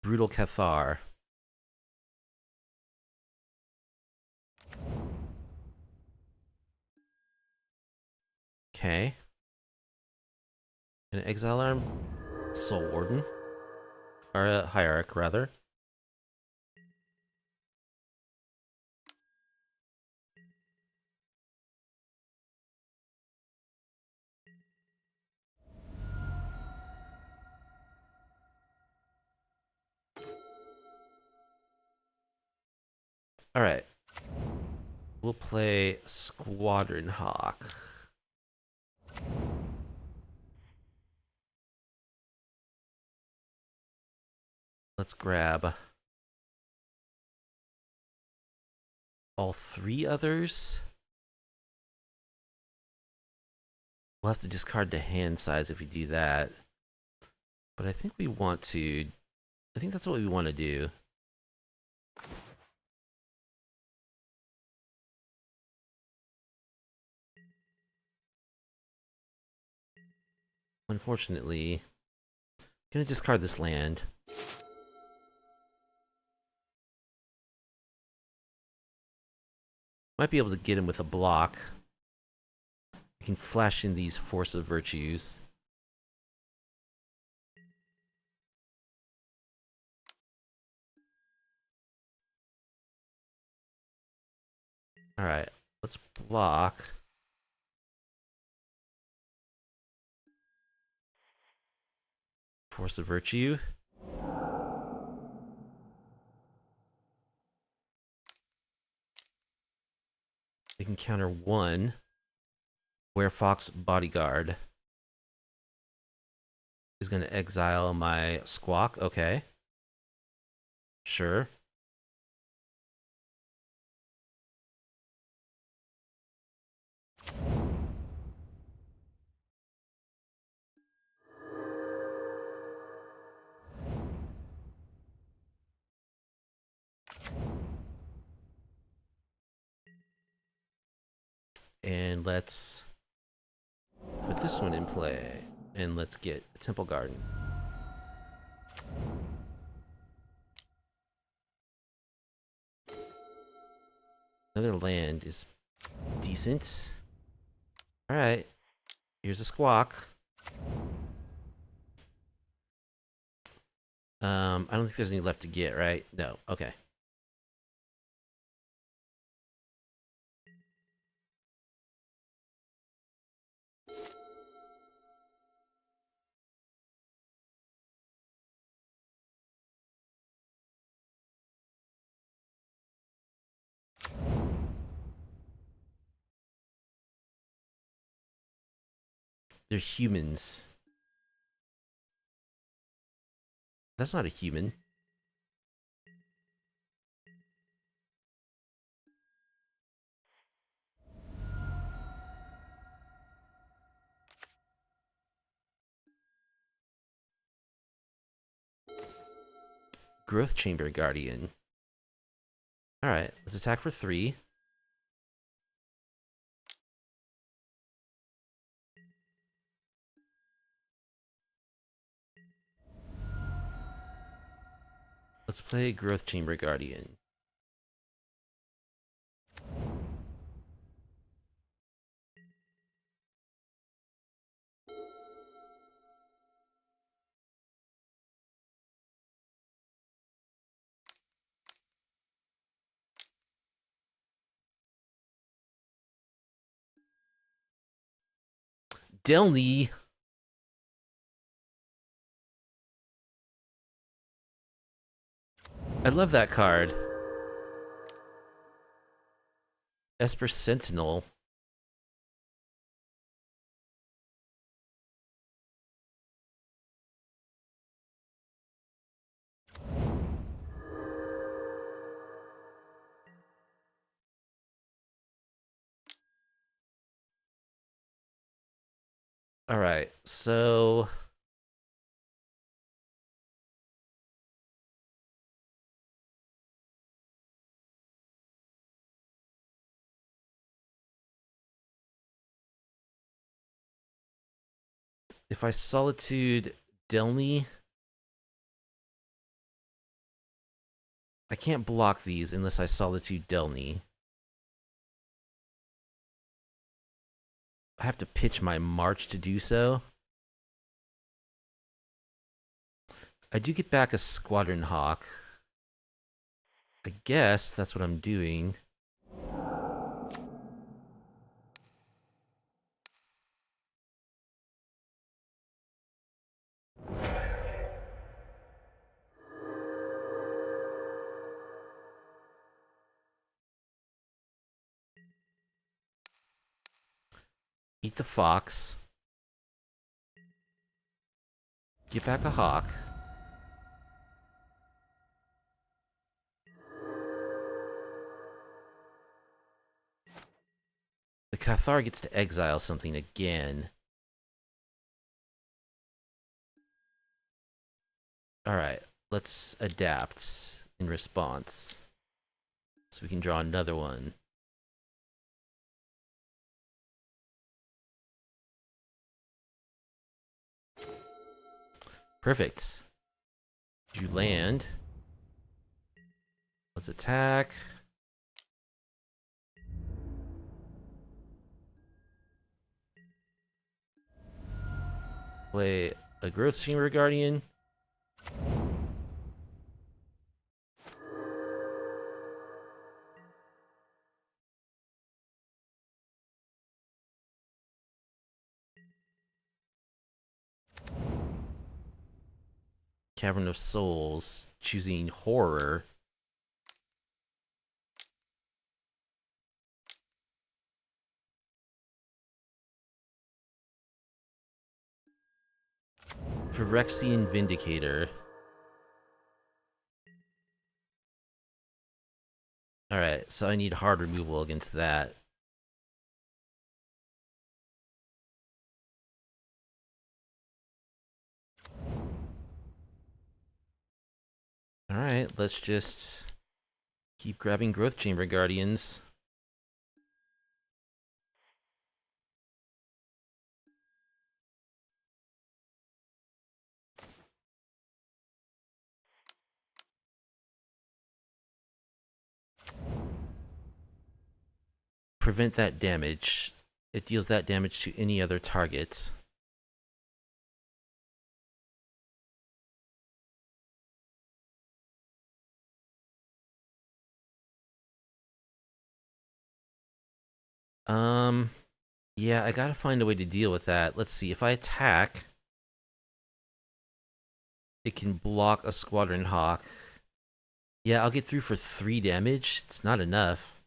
Brutal Cathar. Okay. Gonna exile our Soul Warden. Or Hierarch, rather. Alright. We'll play Squadron Hawk. Let's grab all three others. We'll have to discard the hand size if we do that. But I think we want to... I think that's what we want to do. Unfortunately, I'm gonna discard this land. Might be able to get him with a block. We can flash in these Force of Virtues. Alright, let's block. Force of Virtue. They can counter one. Werefox Bodyguard is going to exile my Squawk. Okay. Sure. And let's put this one in play. And let's get a Temple Garden. Another land is decent. Alright. Here's a Squawk. I don't think there's any left to get, right? No. Okay. They're humans. That's not a human. Growth Chamber Guardian. Alright, let's attack for 3. Let's play Growth Chamber Guardian. Delney. I love that card. Esper Sentinel. All right, so if I Solitude Delney, I can't block these unless I Solitude Delney. I have to pitch my March to do so. I do get back a Squadron Hawk. I guess that's what I'm doing. Eat the fox. Get back a hawk. The Cathar gets to exile something again. Alright, let's adapt in response. So we can draw another one. Perfect. You land. Let's attack. Play a Growth Camber Guardian. Cavern of Souls, choosing Horror. Phyrexian Vindicator. Alright, so I need hard removal against that. Alright, let's just keep grabbing Growth Chamber Guardians. Prevent that damage. It deals that damage to any other target. Yeah, I gotta find a way to deal with that. Let's see, if I attack, it can block a Squadron Hawk. Yeah, I'll get through for 3 damage. It's not enough.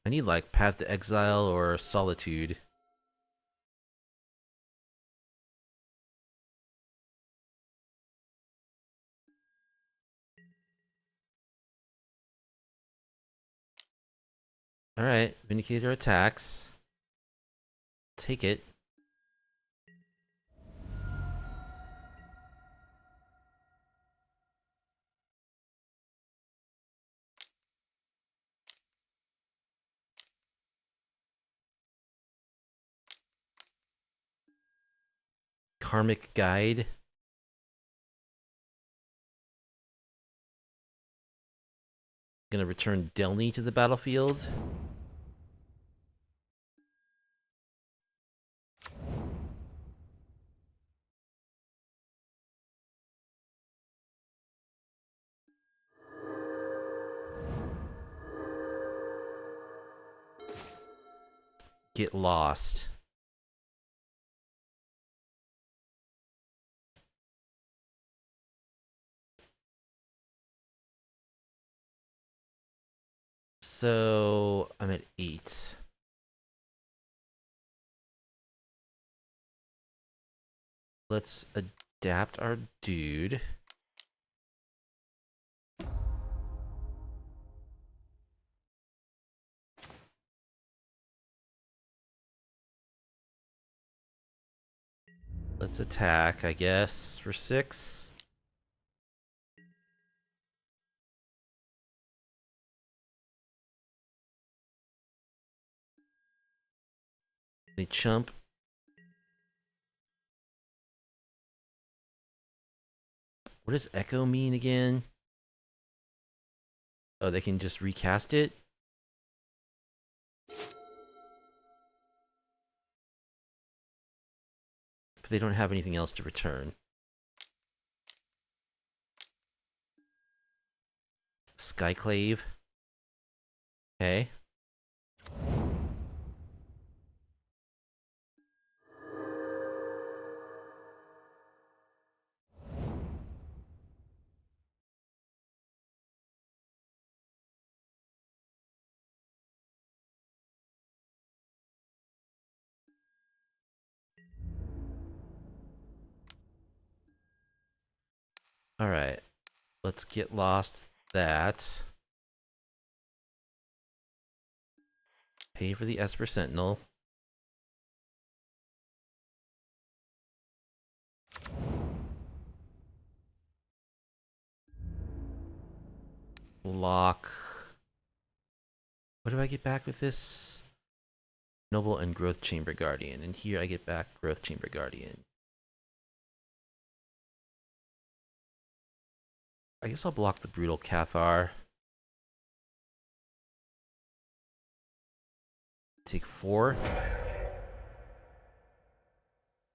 I need, like, Path to Exile or Solitude. Alright, Vindicator attacks. Take it. Karmic Guide. Gonna return Delney to the battlefield. get lost. So I'm at 8. Let's adapt our dude. Let's attack, I guess, for 6. They chump. What does echo mean again? Oh, they can just recast it? But they don't have anything else to return. Skyclave. Okay. Alright. Let's get lost that. Pay for the Esper Sentinel. Lock. What do I get back with this? Noble and Growth Chamber Guardian. And here I get back Growth Chamber Guardian. I guess I'll block the Brutal Cathar. Take 4.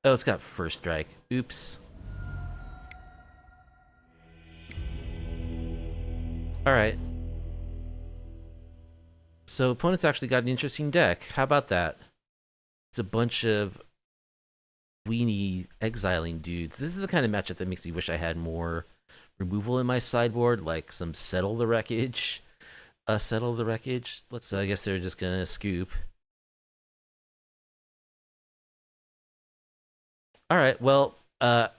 Oh, it's got First Strike. Oops. Alright. So opponent's actually got an interesting deck. How about that? It's a bunch of weenie exiling dudes. This is the kind of matchup that makes me wish I had more removal in my sideboard, like some Settle the Wreckage. Settle the Wreckage. I guess they're just gonna scoop. Alright, well, I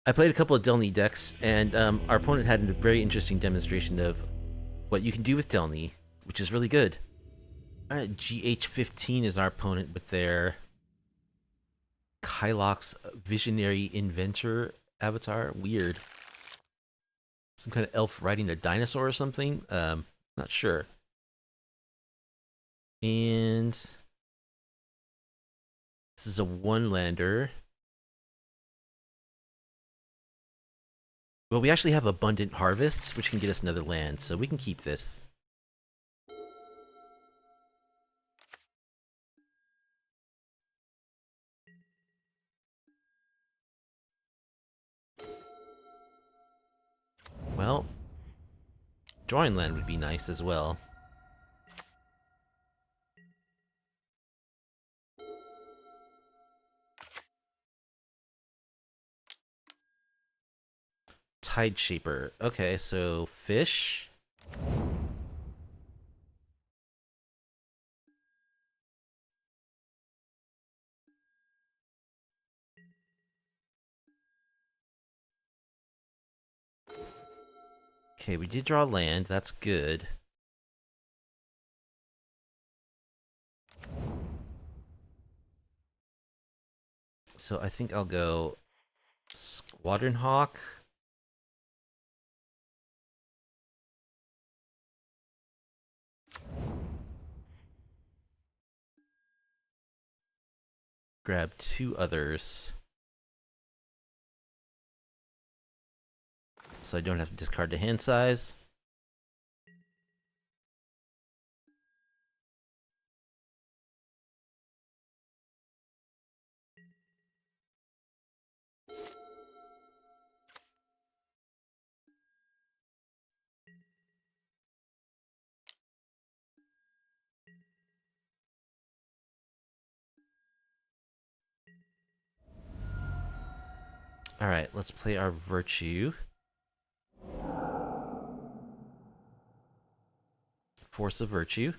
played a couple of Delney decks, and our opponent had a very interesting demonstration of what you can do with Delney, which is really good. Alright, GH15 is our opponent with their Kylox Visionary Inventor avatar. Weird. Some kind of elf riding a dinosaur or something? Not sure. And this is a one-lander. Well, we actually have Abundant Harvests, which can get us another land, so we can keep this. Well, drawing land would be nice as well. Tide Shaper. Okay, so fish. Okay, we did draw land. That's good. So I think I'll go Squadron Hawk. Grab 2 others. So I don't have to discard the hand size. Alright, let's play our Virtue. Force of Virtue.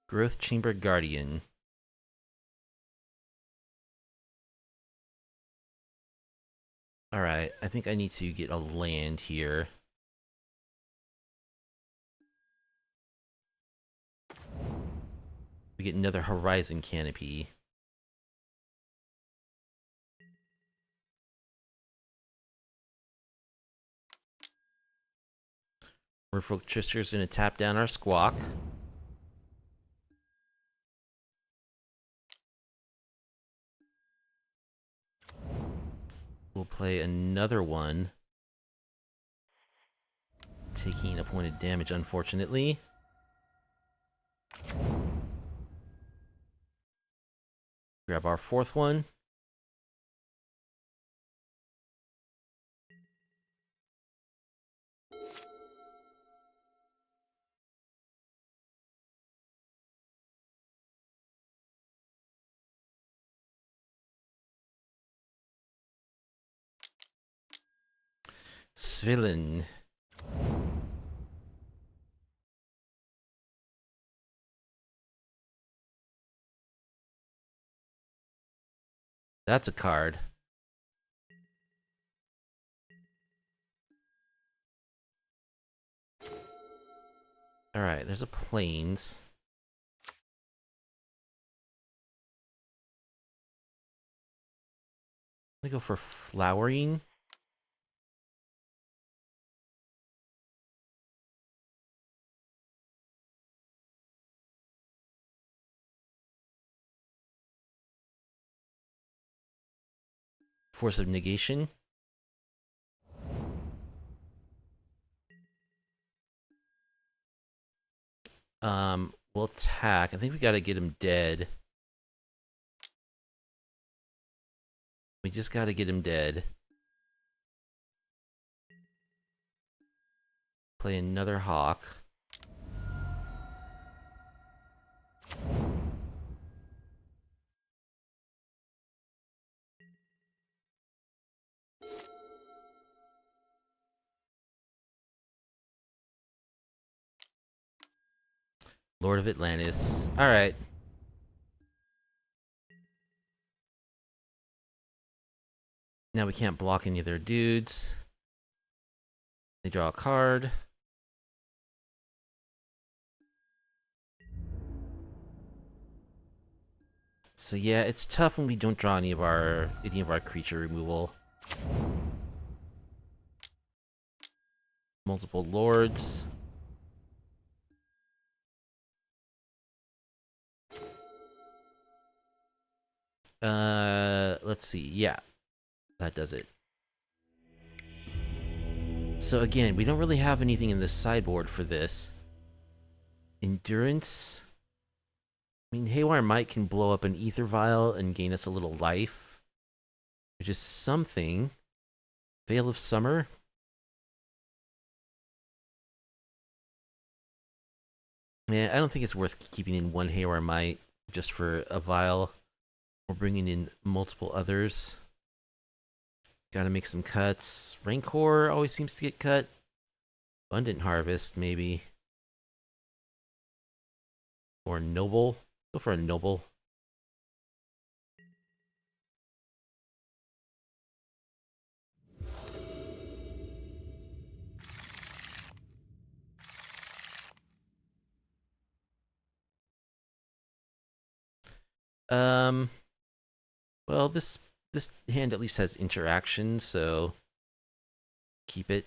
Growth Chamber Guardian. Alright, I think I need to get a land here. We get another Horizon Canopy. Merfolk Trister's gonna tap down our Squawk. We'll play another one. Taking a point of damage, unfortunately. Grab our fourth one. Svilin. That's a card. Alright, there's a Plains. I'm gonna go for Flowering. Force of Negation. We'll attack. I think we gotta get him dead. We just gotta get him dead. Play another Hawk. Lord of Atlantis. Alright. Now we can't block any of their dudes. They draw a card. So yeah, it's tough when we don't draw any of our creature removal. Multiple lords. Let's see. Yeah, that does it. So again, we don't really have anything in the sideboard for this. Endurance. I mean, Haywire Might can blow up an Ether Vial and gain us a little life, which is something. Veil of Summer. Yeah, I don't think it's worth keeping in one Haywire Might just for a vial. We're bringing in multiple others. Gotta make some cuts. Rancor always seems to get cut. Abundant Harvest, maybe. Or Noble. Go for a Noble. Um, well, this hand at least has interaction, so keep it.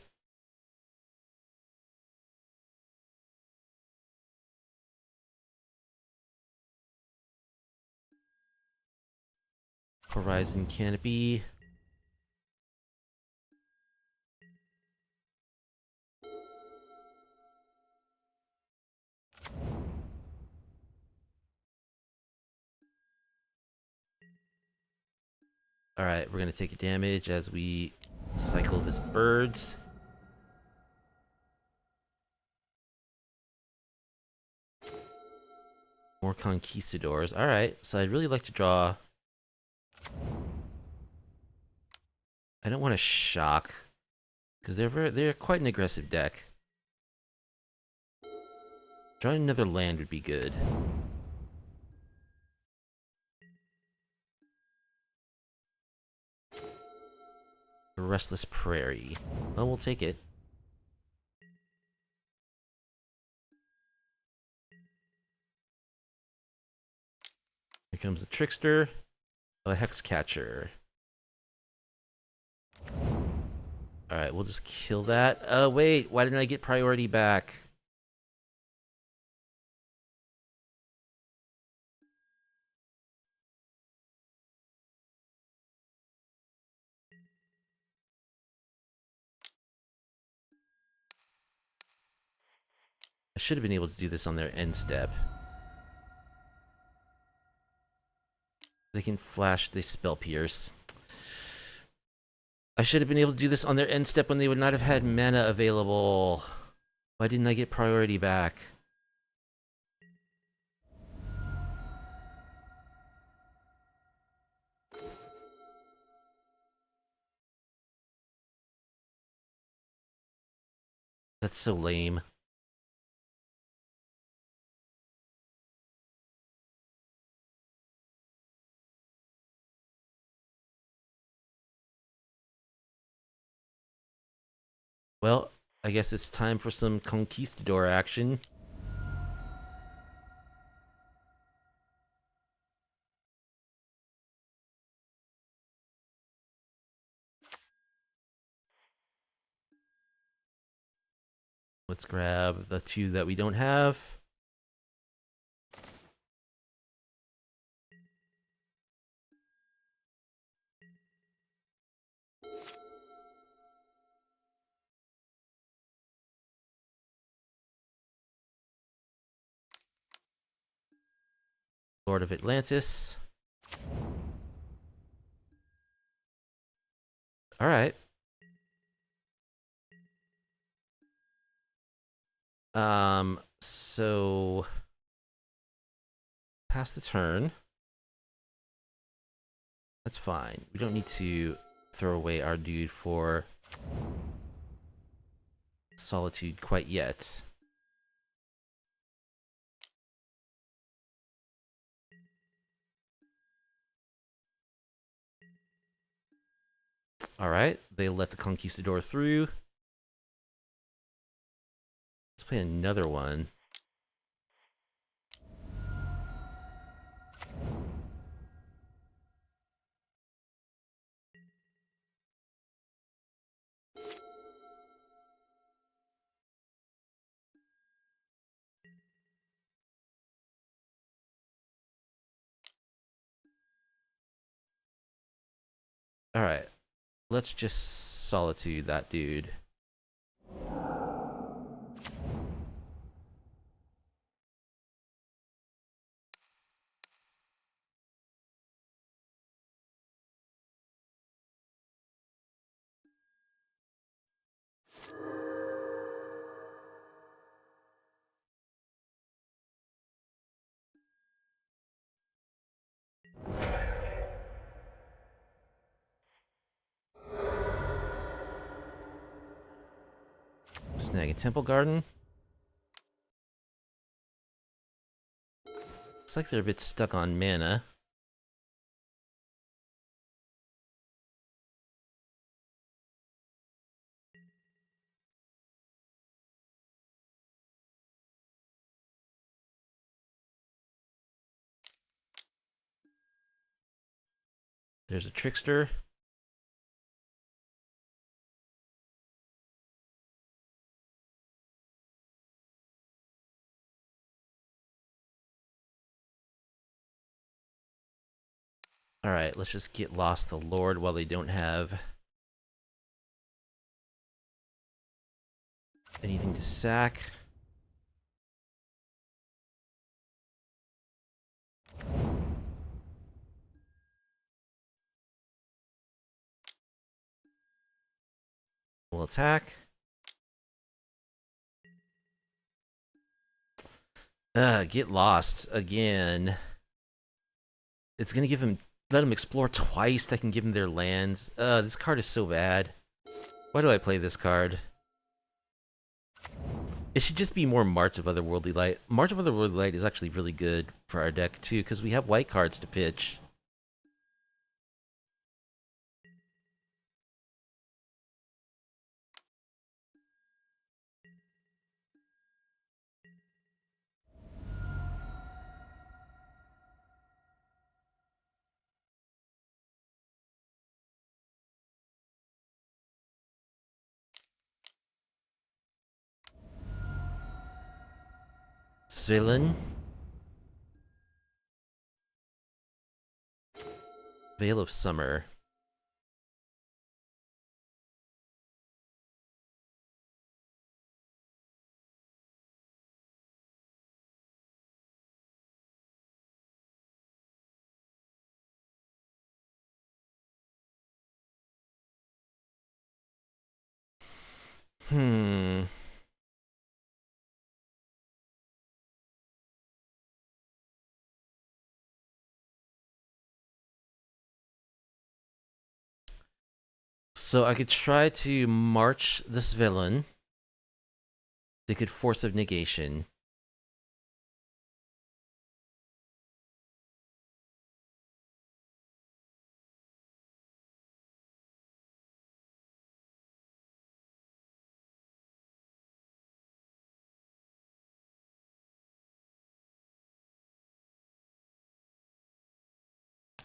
Horizon Canopy. Alright, we're gonna take a damage as we cycle this birds. More conquistadors. Alright, so I'd really like to draw... I don't want to shock, because they're quite an aggressive deck. Drawing another land would be good. A restless prairie. Well, we'll take it. Here comes the trickster. A hex catcher. Alright, we'll just kill that. Oh, wait, why didn't I get priority back? I should have been able to do this on their end step. They can flash, they spell pierce. I should have been able to do this on their end step when they would not have had mana available. Why didn't I get priority back? That's so lame. Well, I guess it's time for some conquistador action. Let's grab the two that we don't have. Lord of Atlantis. Alright. So... Pass the turn. That's fine. We don't need to throw away our dude for Solitude quite yet. Alright, they let the Conquistador through. Let's play another one. Alright, let's just Solitude that dude. Snag a Temple Garden. Looks like they're a bit stuck on mana. There's a Trickster. Alright, let's just get Lost the Lord while they don't have anything to sack. will attack. Get lost again. It's gonna give him, let him explore twice. That can give him their lands. This card is so bad. Why do I play this card? It should just be more March of Otherworldly Light. March of Otherworldly Light is actually really good for our deck too, because we have white cards to pitch. Svilin. Veil of Summer. Hmm. So I could try to march this villain. They could Force of Negation.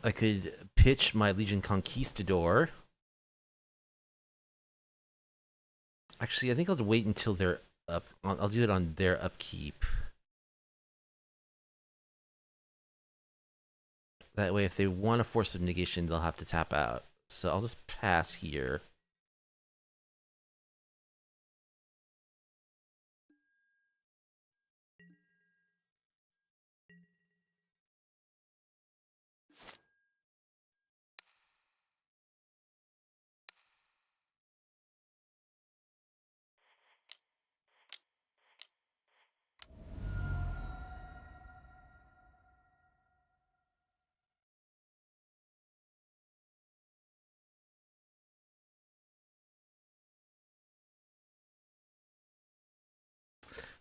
I could pitch my Legion Conquistador. Actually, I think I'll wait until they're up. I'll do it on their upkeep. That way, if they want a Force of Negation, they'll have to tap out. So I'll just pass here.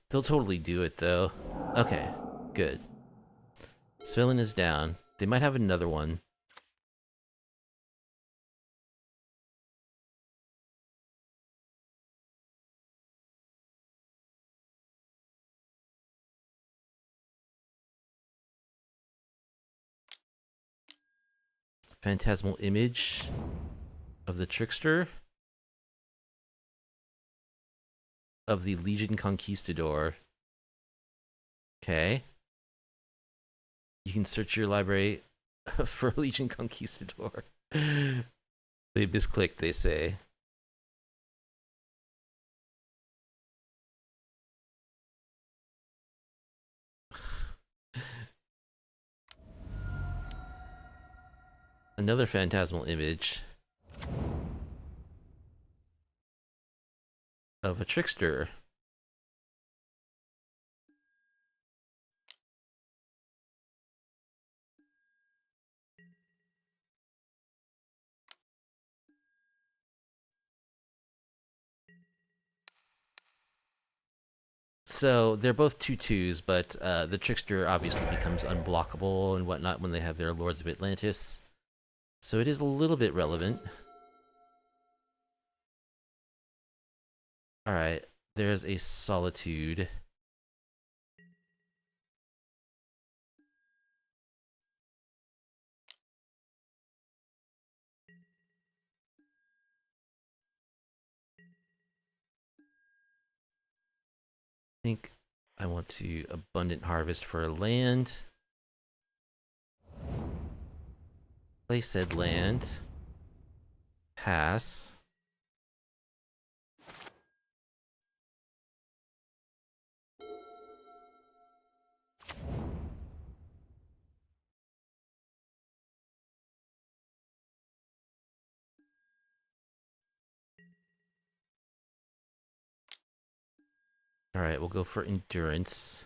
They'll totally do it, though. Okay, good. Svilin is down. They might have another one. Phantasmal Image of the Trickster. Of the Legion Conquistador. Okay. You can search your library for Legion Conquistador. They misclicked, they say. Another Phantasmal Image of a Trickster. So they're both 2/2s, but the Trickster obviously becomes unblockable and whatnot when they have their Lords of Atlantis. So it is a little bit relevant. Alright, there's a Solitude. I think I want to Abundant Harvest for a land. Play said land. Pass. Alright, we'll go for endurance.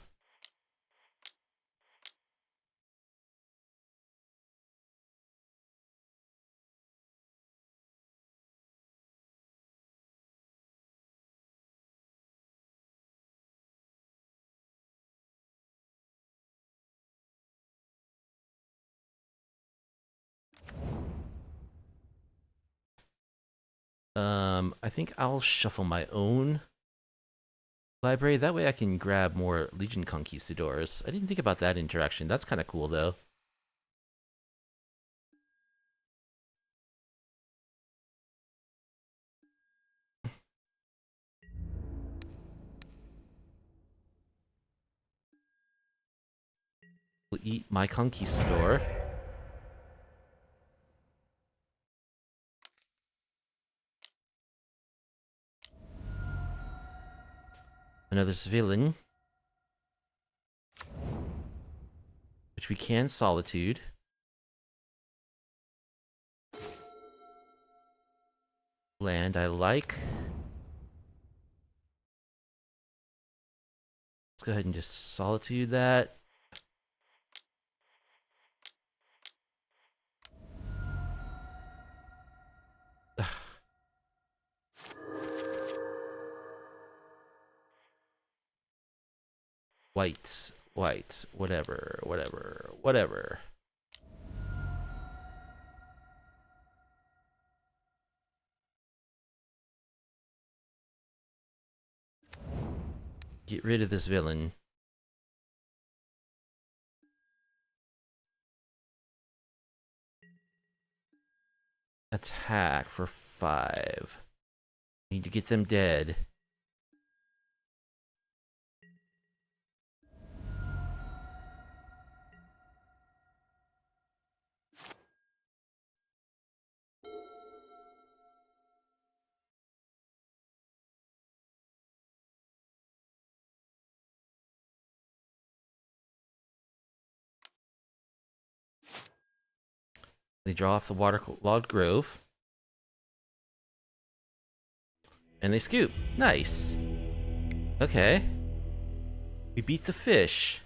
I think I'll shuffle my own library. That way I can grab more Legion Conquistadors. I didn't think about that interaction. That's kind of cool, though. We'll eat my Conquistador. Another civilian. Which we can Solitude. Land I like. Let's go ahead and just Solitude that. White, whatever, whatever, whatever. Get rid of this villain. Attack for 5. Need to get them dead. They draw off the waterlogged grove. And they scoop. Nice. Okay. We beat the fish.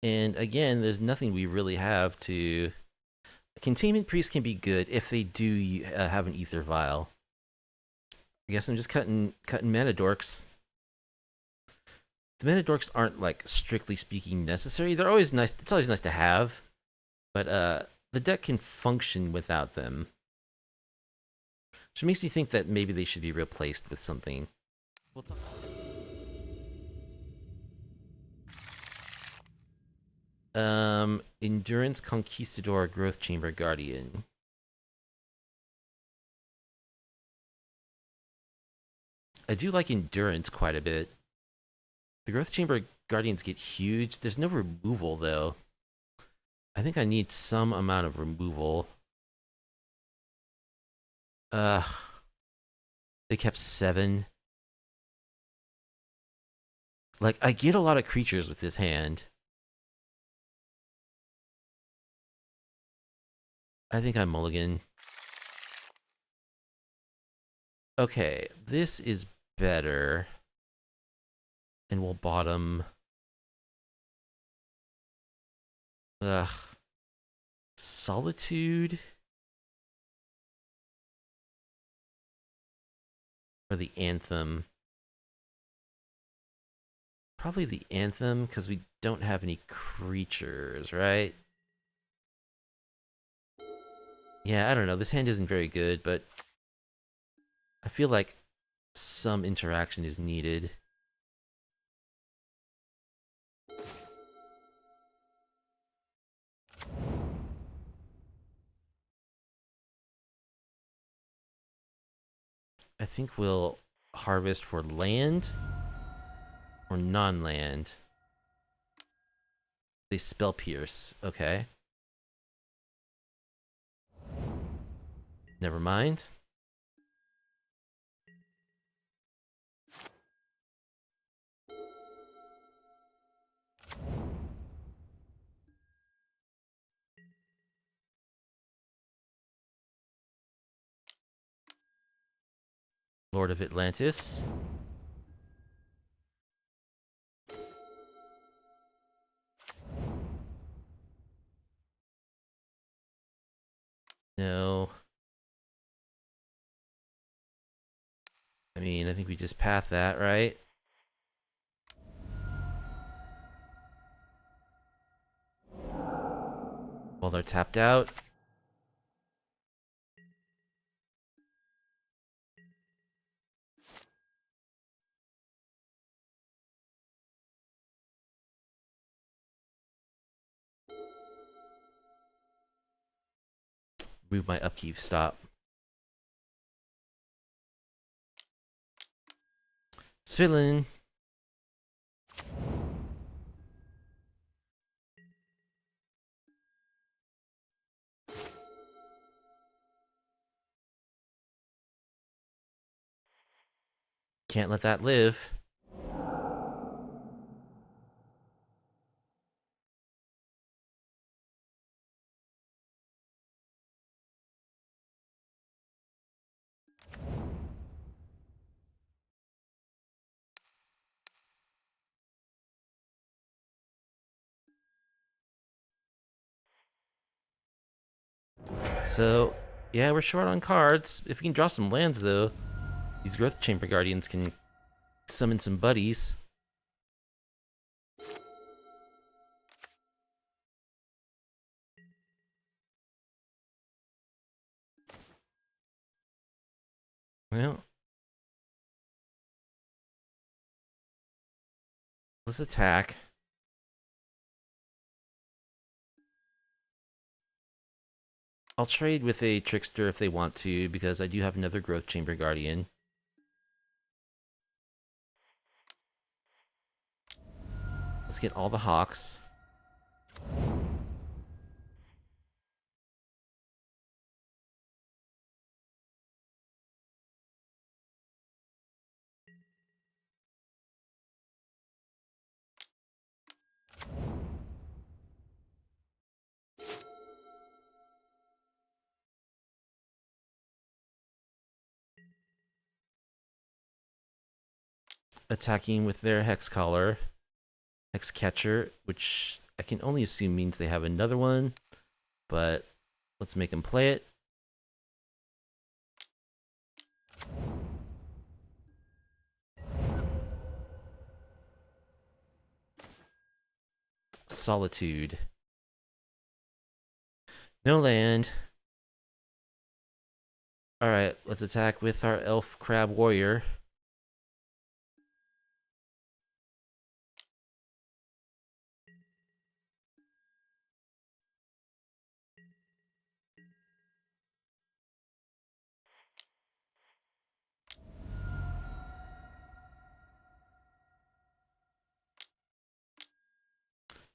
And again, there's nothing we really have to... Containment Priest can be good if they do have an Ether Vial. I guess I'm just cutting mana dorks. The mana dorks aren't, like, strictly speaking necessary. They're always nice. It's always nice to have. But the deck can function without them. Which makes me think that maybe they should be replaced with something. We'll talk. Endurance Conquistador Growth Chamber Guardian. I do like Endurance quite a bit. The Growth Chamber Guardians get huge. There's no removal, though. I think I need some amount of removal. They kept 7. Like, I get a lot of creatures with this hand. I think I mulligan. Okay, this is better. And we'll bottom. Ugh. Solitude. Or the anthem. Probably the anthem, because we don't have any creatures, right? Yeah, I don't know. This hand isn't very good, but I feel like some interaction is needed. I think we'll harvest for land or non-land. They spell pierce. Okay. Never mind. Lord of Atlantis. No. I mean, I think we just path that, right? While they're tapped out. Move my upkeep stop. Svidlin. Can't let that live. So, yeah, we're short on cards. If we can draw some lands, though, these Growth Chamber Guardians can summon some buddies. Well, let's attack. I'll trade with a Trickster if they want to, because I do have another Growth Chamber Guardian. Let's get all the Hawks. Attacking with their Hex Collar. Hex Catcher, which I can only assume means they have another one, but let's make them play it. Solitude. No land. Alright, let's attack with our Elf Crab Warrior.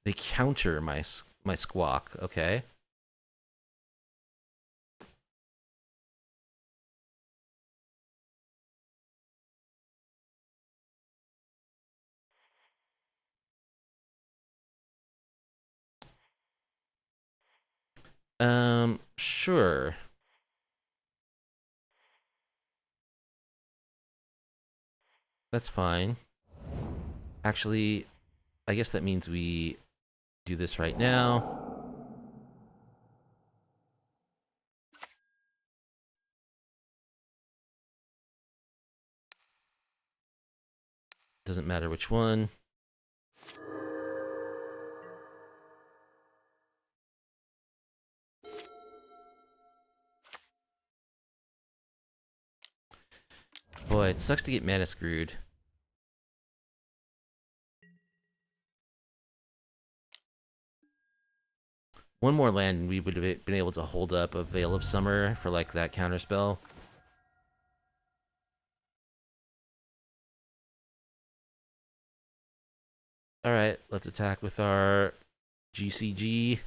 They counter my squawk, okay. Sure. That's fine. Actually, I guess that means we do this right now. Doesn't matter which one. Boy, it sucks to get mana screwed. One more land and we would have been able to hold up a Veil of Summer for like that counterspell. Alright, let's attack with our GCG.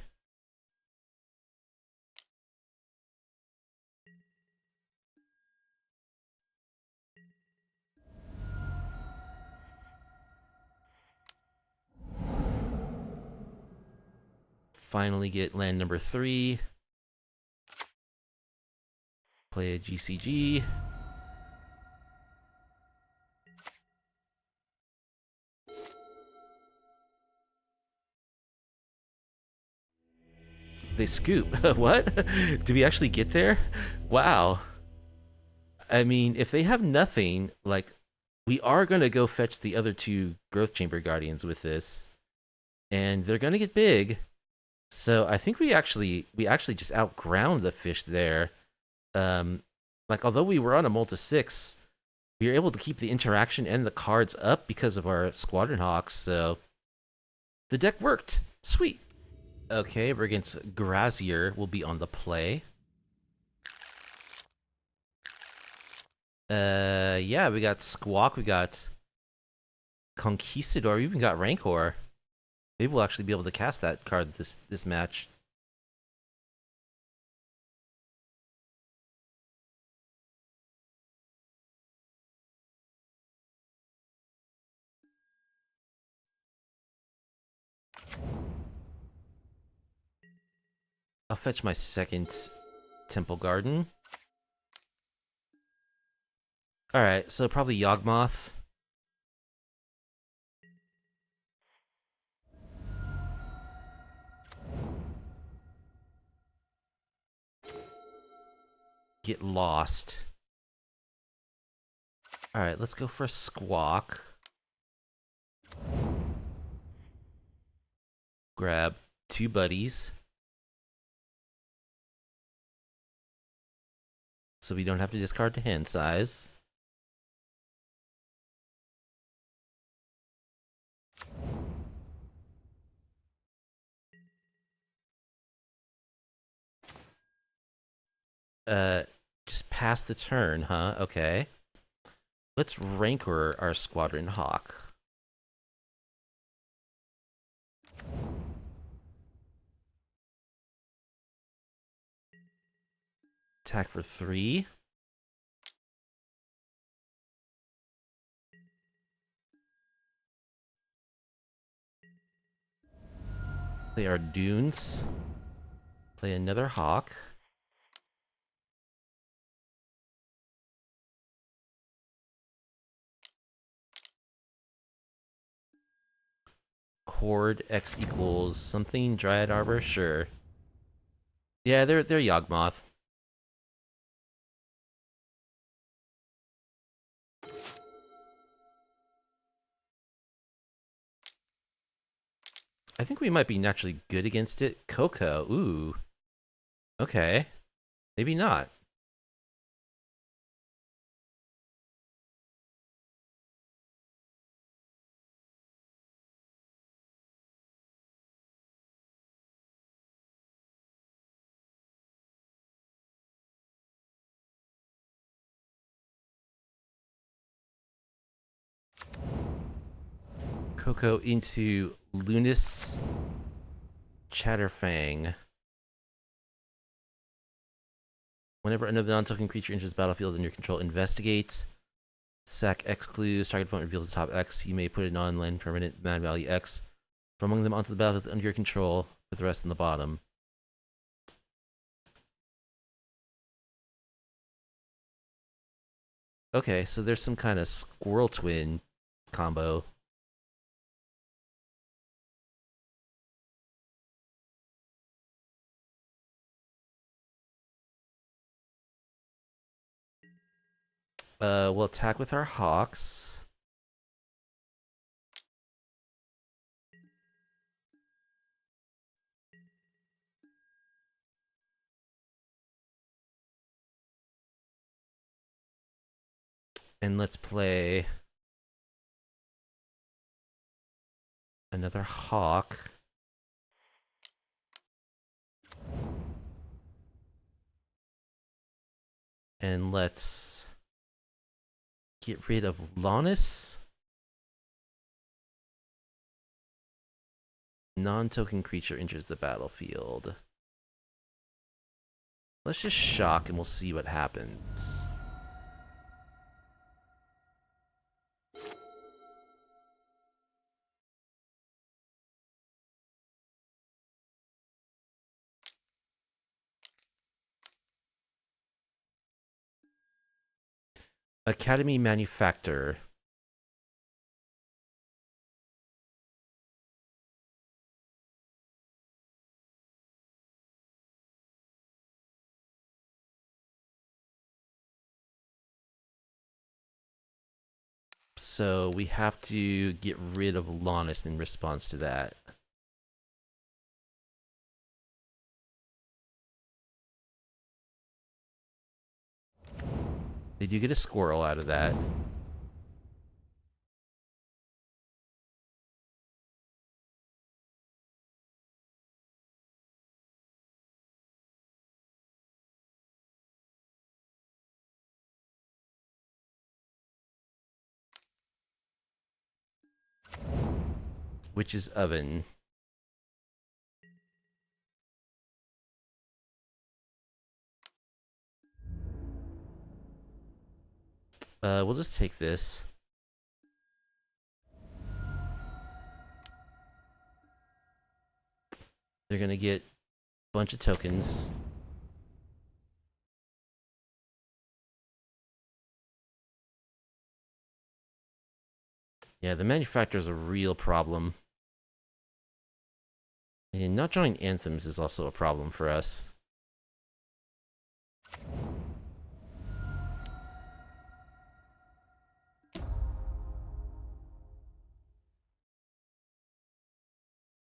Finally get land number 3. Play a GCG. They scoop. What? Did we actually get there? Wow. I mean, if they have nothing, like, we are gonna go fetch the other two Growth Chamber Guardians with this, and they're gonna get big. So I think we actually just outground the fish there. Like, although we were on a Multi 6, we were able to keep the interaction and the cards up because of our Squadron Hawks. So the deck worked. Sweet. Okay, we're against Grazier. Will be on the play. Yeah, we got Squawk, we got Conquistador, we even got Rancor. Maybe we'll actually be able to cast that card this match. I'll fetch my second Temple Garden. Alright, so probably Yawgmoth. Get lost. Alright, let's go for a Squawk. Grab 2 buddies. So we don't have to discard to hand size. Just pass the turn, huh? Okay. Let's Rancor our Squadron Hawk. Attack for 3. Play our Dunes. Play another Hawk. Horde X equals something. Dryad Arbor, sure. Yeah, they're Yawgmoth. I think we might be naturally good against it. Coco, ooh. Okay. Maybe not. Coco into Lunis Chatterfang. Whenever another non-token creature enters the battlefield under your control, investigates. Sack X clues. Target opponent reveals the top X. You may put a non-land permanent mana value X from among them onto the battlefield under your control, with the rest in the bottom. Okay, so there's some kind of Squirrel Twin combo. We'll attack with our Hawks. And let's play another Hawk. And let's get rid of Lannis. Non-token creature enters the battlefield. Let's just shock and we'll see what happens. Academy Manufactor. So we have to get rid of Lannis in response to that. They do get a squirrel out of that. Witch's Oven. We'll just take this. They're gonna get a bunch of tokens. Yeah, the Manufactor is a real problem. And not drawing anthems is also a problem for us.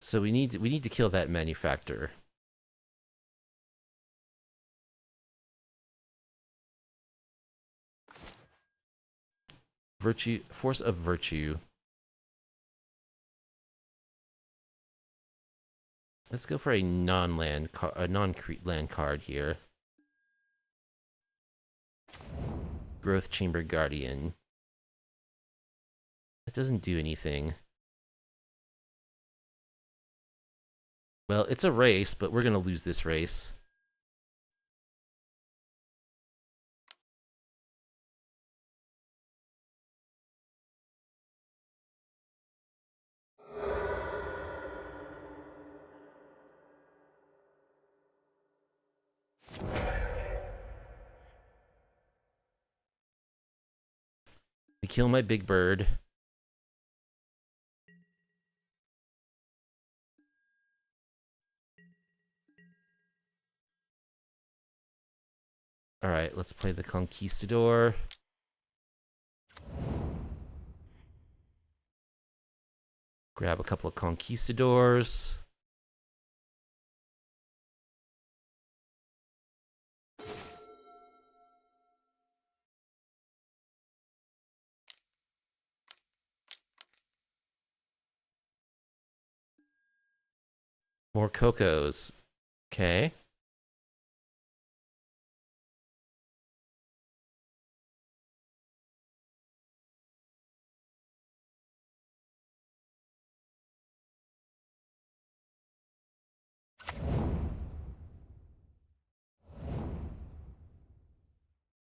So we need to kill that Manufactor. Virtue, Force of Virtue. Let's go for a non-land card here. Growth Camber Guardian. That doesn't do anything. Well, it's a race, but we're gonna lose this race. I kill my big bird. Alright, let's play the Conquistador. Grab a couple of Conquistadors. More Cocos. Okay.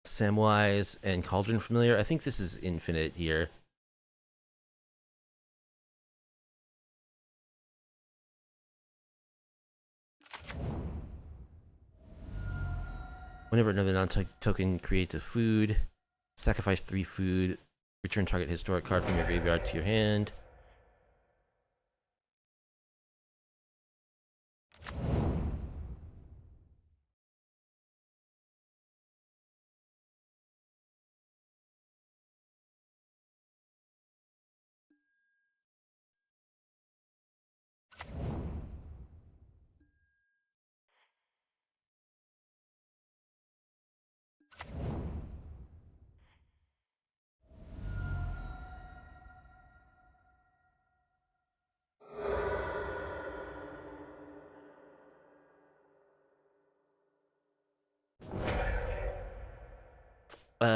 Samwise and Cauldron Familiar. I think this is infinite here. Whenever another non-token creates a food, sacrifice 3 food, return target historic card from your graveyard to your hand.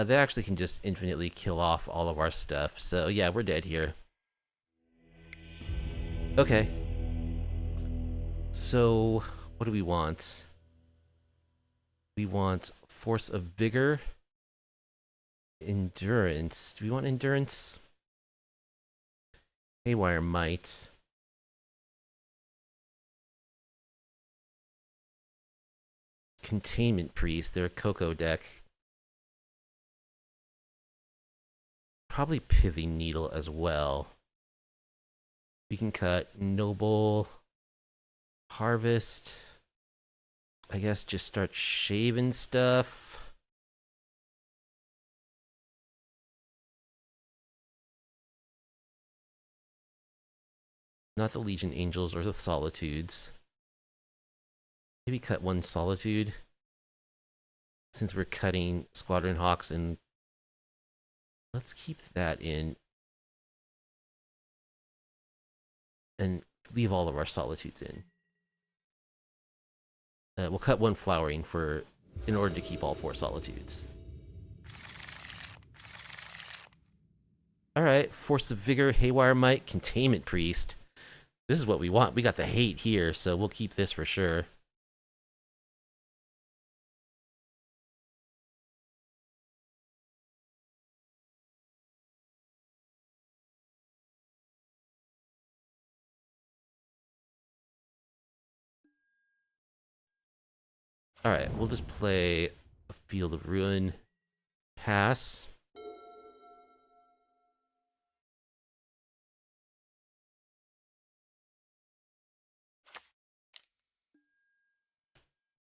They actually can just infinitely kill off all of our stuff. So yeah, we're dead here. Okay. So what do we want? We want Force of Vigor. Endurance. Do we want Endurance? Haywire Might. Containment Priest. They're a Coco deck. Probably Pithy Needle as well. We can cut Noble. Harvest. I guess just start shaving stuff. Not the Legion Angels or the Solitudes. Maybe cut one Solitude. Since we're cutting Squadron Hawks, and let's keep that in. And leave all of our Solitudes in. We'll cut one Flowering in order to keep all 4 Solitudes. Alright, Force of Vigor, Haywire Might, Containment Priest. This is what we want. We got the hate here, so we'll keep this for sure. Alright, we'll just play a Field of Ruin. Pass.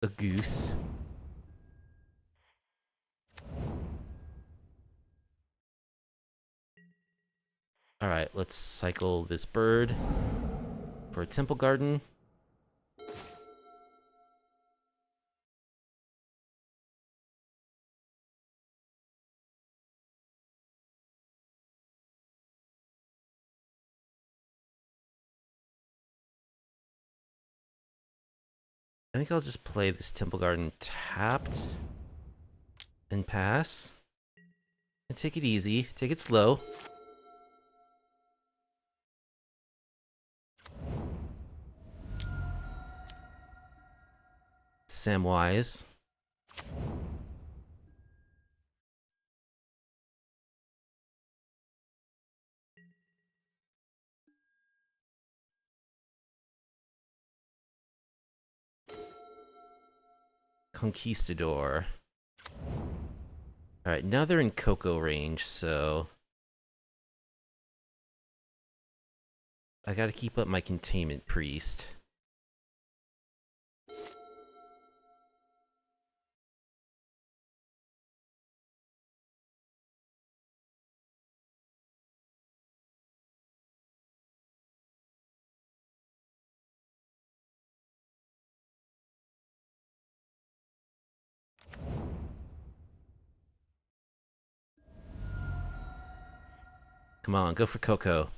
A goose. Alright, let's cycle this bird for a Temple Garden. I think I'll just play this Temple Garden tapped and pass. And take it easy. Take it slow. Samwise. Conquistador. Alright, now they're in Cocoa range, so I gotta keep up my Containment Priest. Come on, go for Cocoa.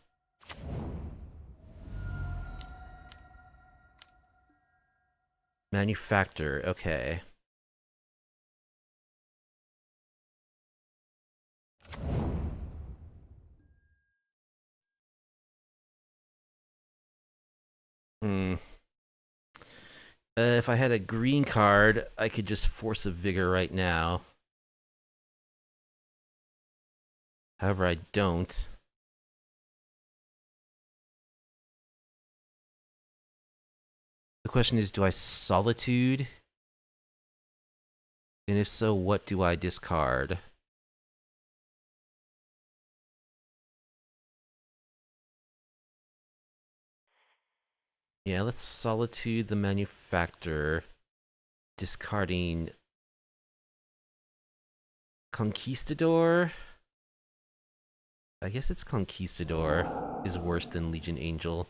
Manufactor, okay. If I had a green card, I could just Force of Vigor right now. However, I don't. The question is, do I Solitude? And if so, what do I discard? Yeah, let's Solitude the Manufactor. Discarding Conquistador. I guess it's Conquistador is worse than Legion Angel.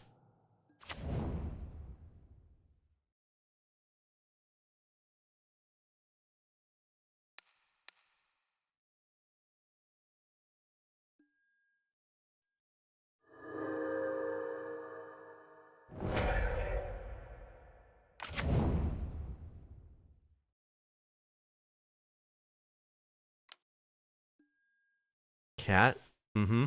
Cat? Mm-hmm.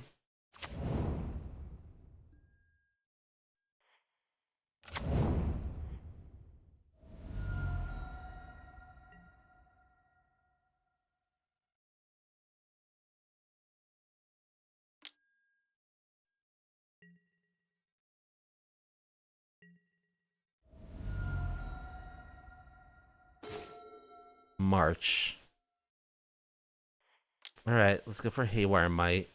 March. Alright, let's go for Haywire Might.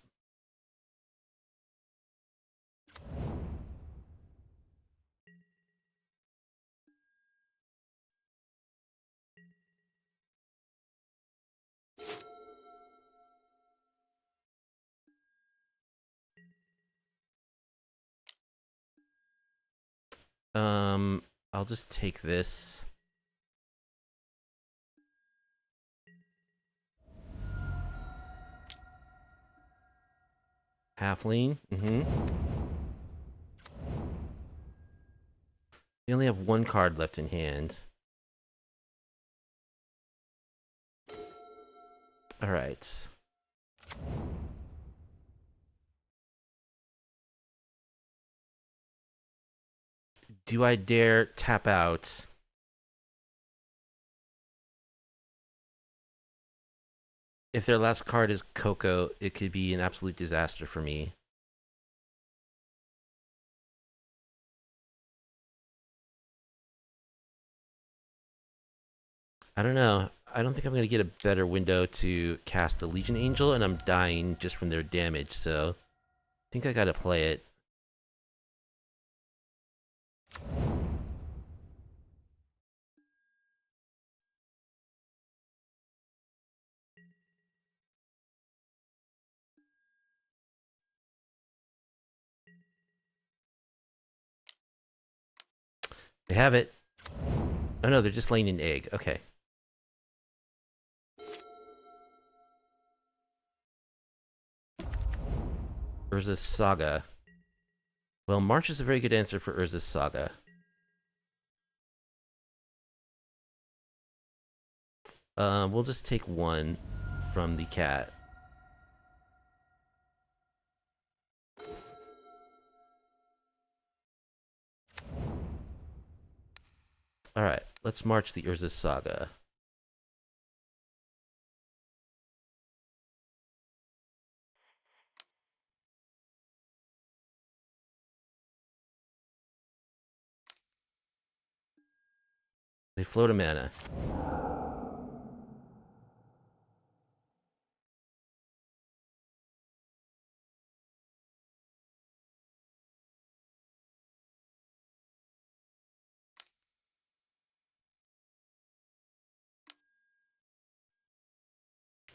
I'll just take this. Halfling. We only have one card left in hand. Alright. Do I dare tap out? If their last card is Coco, it could be an absolute disaster for me. I don't know. I don't think I'm going to get a better window to cast the Legion Angel, and I'm dying just from their damage, so I think I gotta play it. They have it. Oh no, they're just laying an egg. Okay. Urza's Saga. Well, March is a very good answer for Urza's Saga. We'll just take one from the cat. Alright, let's march the Urza's Saga. They float a mana.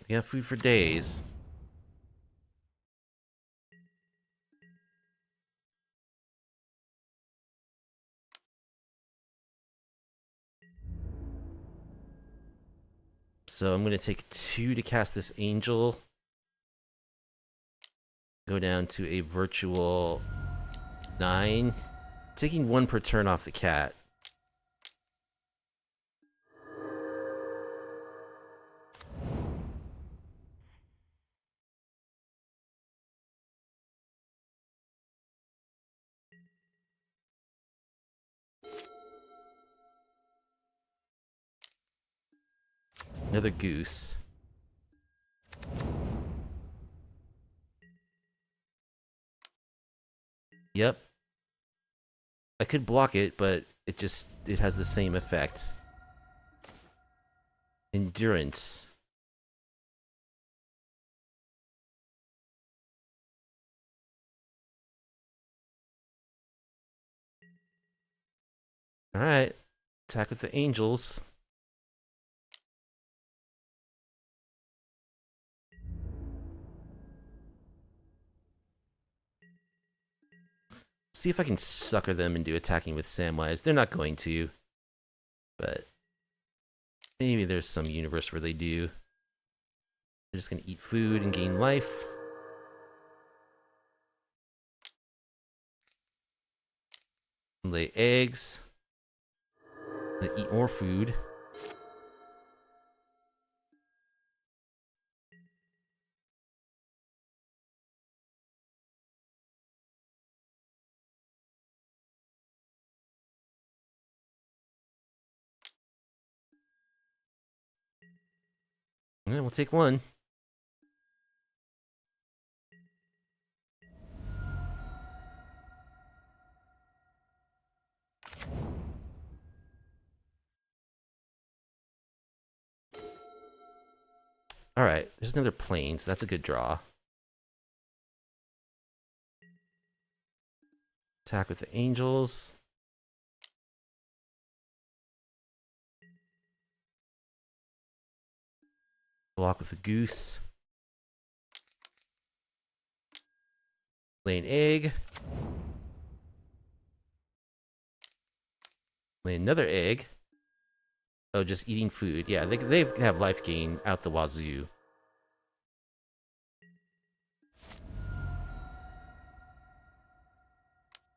We have food for days. So I'm going to take 2 to cast this angel. Go down to a virtual 9. Taking 1 per turn off the cat. Another goose. Yep. I could block it, but it has the same effect. Endurance. Alright. Attack with the angels. See if I can sucker them into attacking with Samwise. They're not going to. But maybe there's some universe where they do. They're just gonna eat food and gain life. Lay eggs. They eat more food. Yeah, we'll take 1. Alright, there's another plains. That's a good draw. Attack with the angels. Block with the goose. Lay an egg. Lay another egg. Oh, just eating food. Yeah, they have life gain out the wazoo.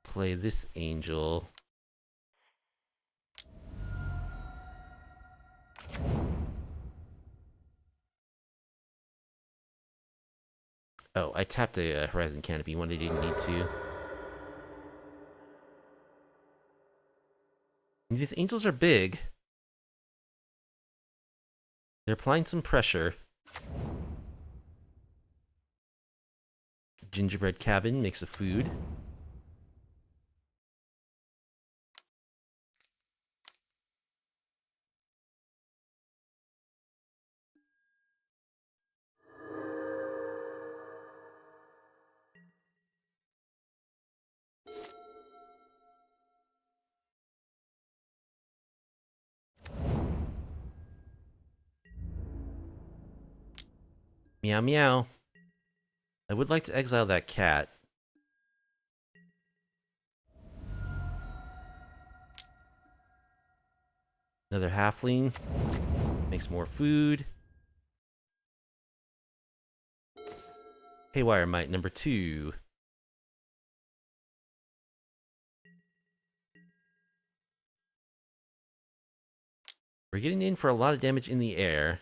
Play this angel. Oh, I tapped a Horizon Canopy when I didn't need to. These angels are big. They're applying some pressure. Gingerbread cabin makes a food. Meow meow. I would like to exile that cat. Another halfling. Makes more food. Haywire Mite number 2. We're getting in for a lot of damage in the air.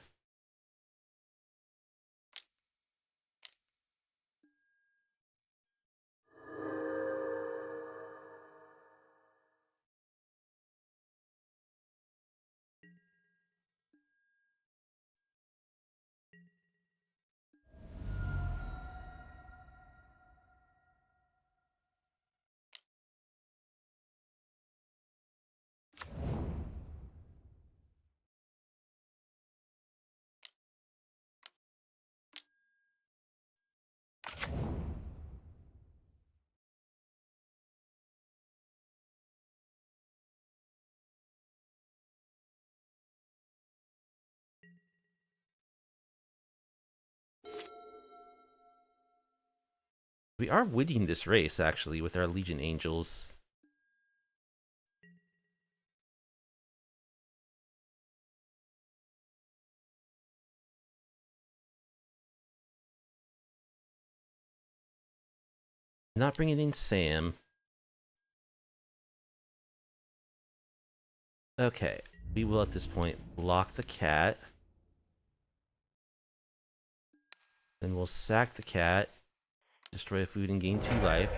We are winning this race, actually, with our Legion Angels. Not bringing in Sam. Okay, we will at this point block the cat. Then we'll sack the cat, destroy a food and gain 2 life.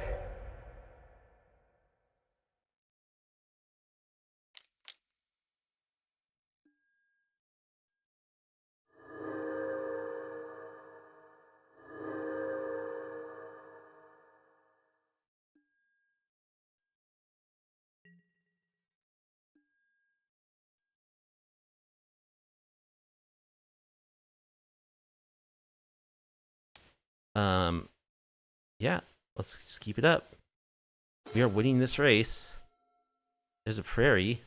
Yeah, let's just keep it up. We are winning this race. There's a prairie.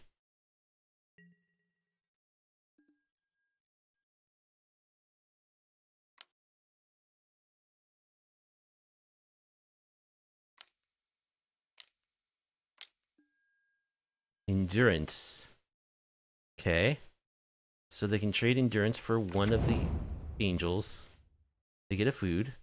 Endurance. Okay. So they can trade endurance for one of the angels. They get a food.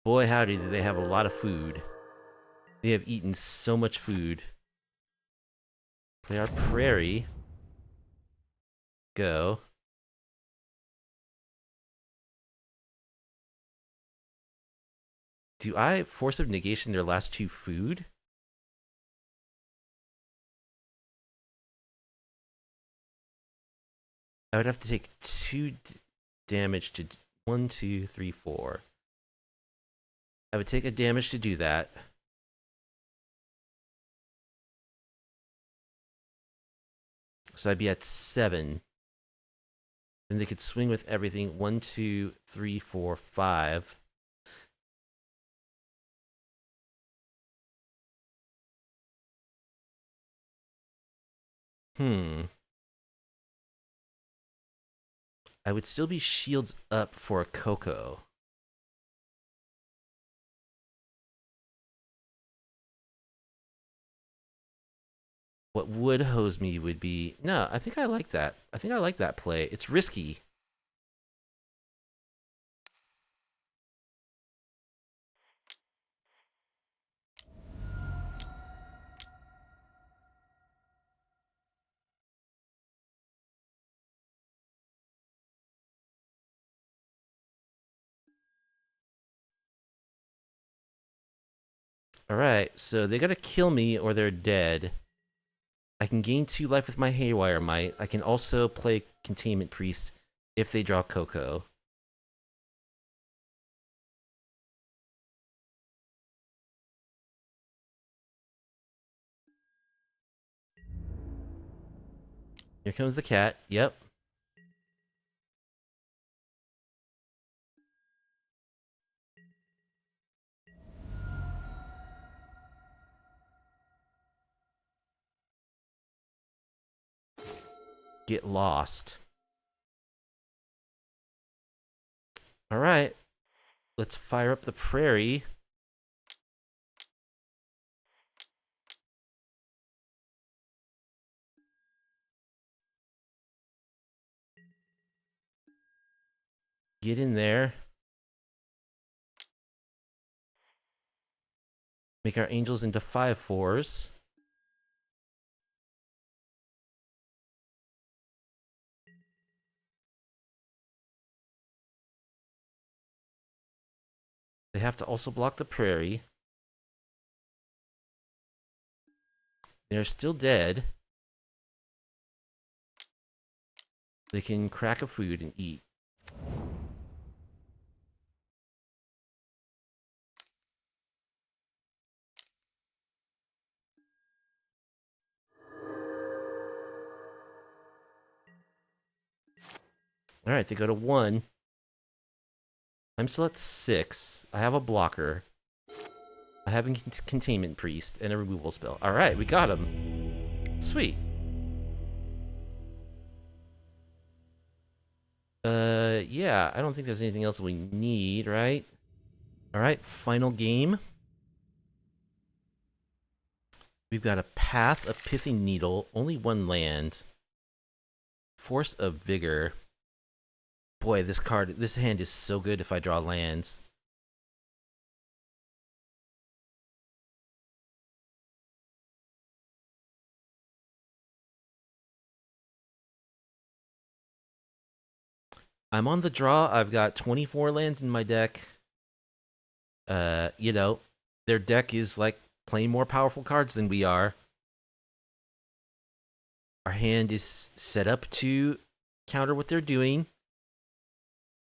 Boy, howdy, do they have a lot of food. They have eaten so much food. Play our prairie. Go. Do I force of negation their last 2 food? I would have to take 2 damage to 1, 2, 3, 4. I would take a damage to do that. So I'd be at 7. Then they could swing with everything. 1, 2, 3, 4, 5. I would still be shields up for a Coco. What would hose me would be... No, I think I like that. I think I like that play. It's risky. Alright, so they gotta kill me or they're dead. I can gain 2 life with my Haywire Might. I can also play Containment Priest if they draw Coco. Here comes the cat. Yep. Get lost. Alright. Let's fire up the prairie. Get in there. Make our angels into 5/4s. They have to also block the prairie. They're still dead. They can crack a food and eat. Alright, they go to 1. I'm still at 6. I have a blocker. I have a Containment Priest and a removal spell. Alright, we got him. Sweet. Yeah, I don't think there's anything else we need, right? Alright, final game. We've got a Path, a Pithing Needle, only 1 land. Force of Vigor. Boy, this hand is so good if I draw lands. I'm on the draw. I've got 24 lands in my deck. You know, their deck is like playing more powerful cards than we are. Our hand is set up to counter what they're doing.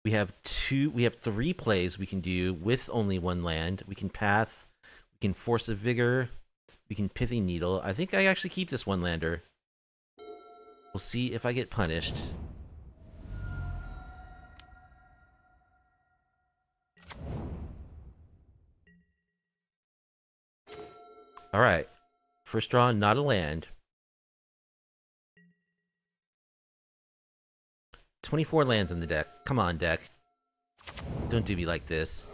We have 3 plays we can do with only 1 land. We can Path, we can Force of Vigor, we can Pithing Needle. I think I actually keep this 1 lander. We'll see if I get punished. Alright. First draw, not a land. 24 lands in the deck. Come on, deck. Don't do me like this.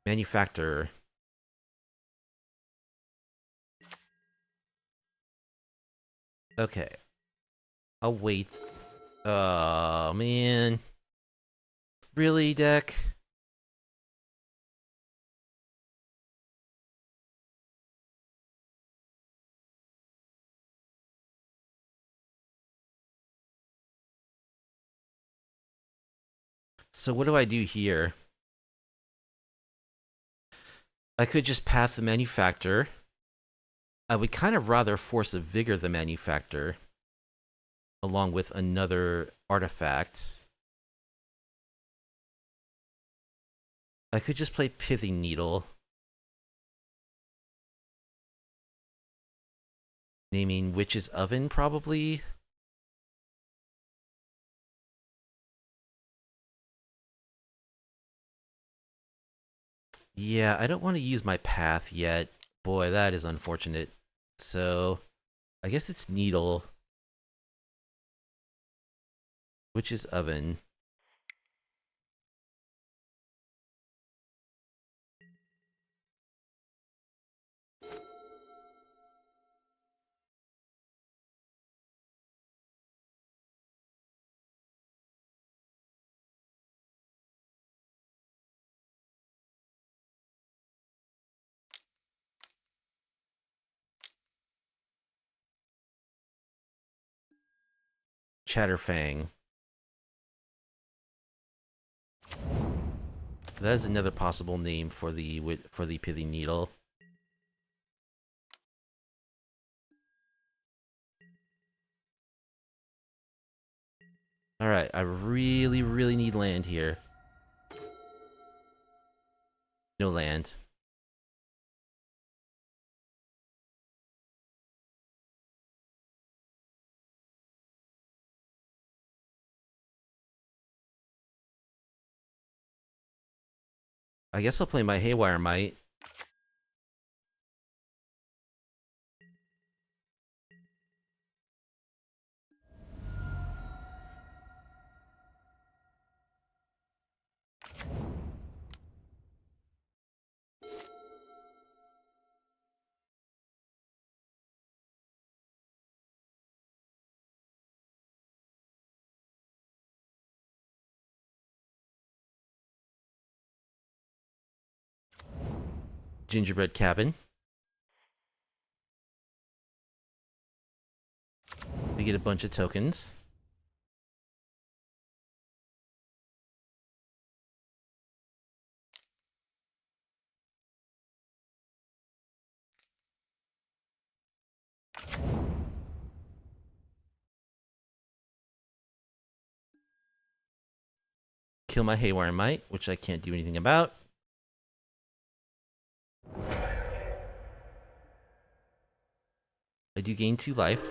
Manufactor. Okay. I'll wait. Oh, man. Really, deck? So what do I do here? I could just Path the Manufactor. I would kind of rather Force of Vigor the Manufactor. along with another artifact. I could just play Pithing Needle, naming Witch's Oven, probably. Yeah, I don't want to use my path yet. Boy, that is unfortunate. So, I guess it's Needle. Witch's Oven. Chatterfang. That is another possible name for the Pithing Needle. Alright, I really, really need land here. No land. I guess I'll play my Haywire Might. Gingerbread Cabin. We get a bunch of tokens. Kill my Haywire Might, which I can't do anything about. I do gain 2 life.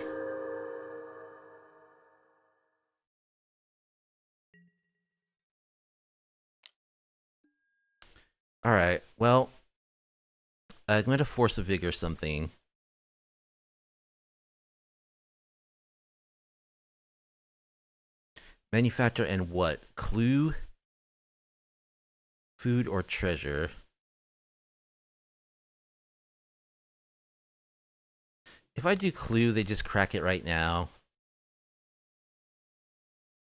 Alright, well, I'm going to Force a Vigor something. Manufactor and what? Clue? Food or treasure? If I do Clue, they just crack it right now.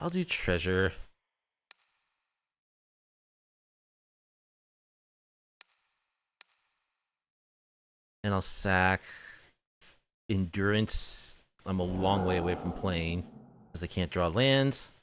I'll do treasure. And I'll sack Endurance. I'm a long way away from playing because I can't draw lands.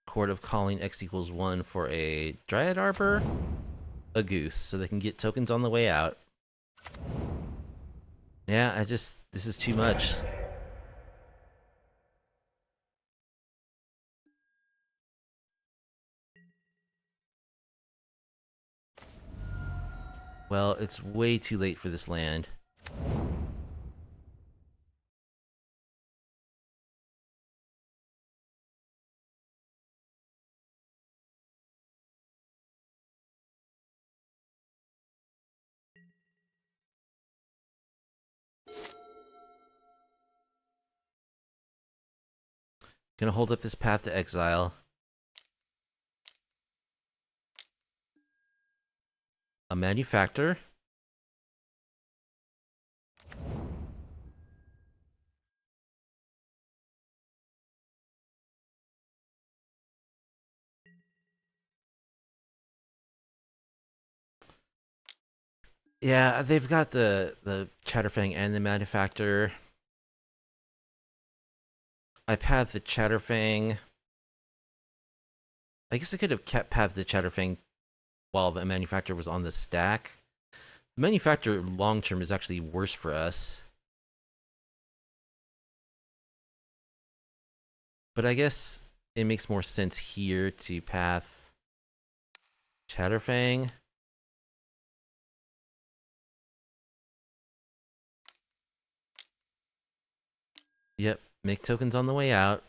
Court of Calling X equals 1 for a Dryad Arbor, a Goose, so they can get tokens on the way out. Yeah, this is too much. Well, it's way too late for this land. Gonna hold up this path to exile. A Manufactor. Yeah, they've got the Chatterfang and the Manufactor. I pathed the Chatterfang. I guess I could have kept pathed the Chatterfang while the Manufactor was on the stack. The Manufactor long term is actually worse for us. But I guess it makes more sense here to path Chatterfang. Yep, make tokens on the way out.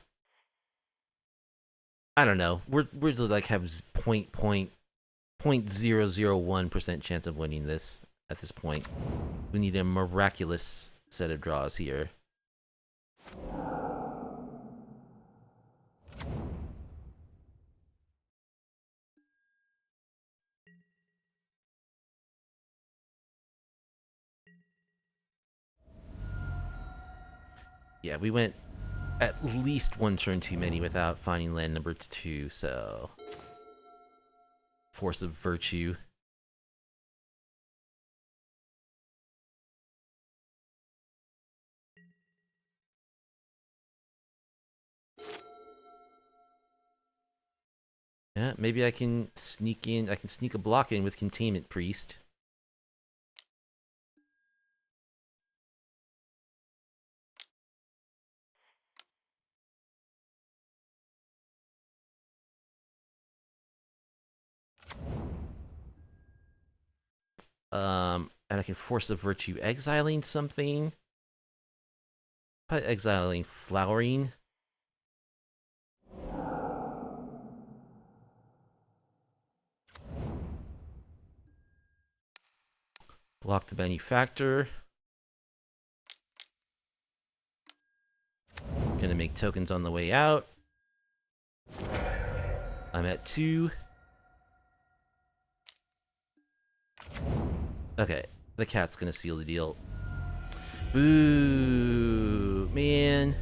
I don't know. We're like have 0.001% chance of winning this at this point. We need a miraculous set of draws here. Yeah, we went at least one turn too many without finding land number 2, so Force of Virtue. Yeah, maybe I can sneak in. I can sneak a block in with Containment Priest. And I can Force of Virtue exiling something. Probably exiling Flowering. Block the Manufactor. Gonna make tokens on the way out. I'm at 2. Okay, the cat's gonna seal the deal. Ooh, man.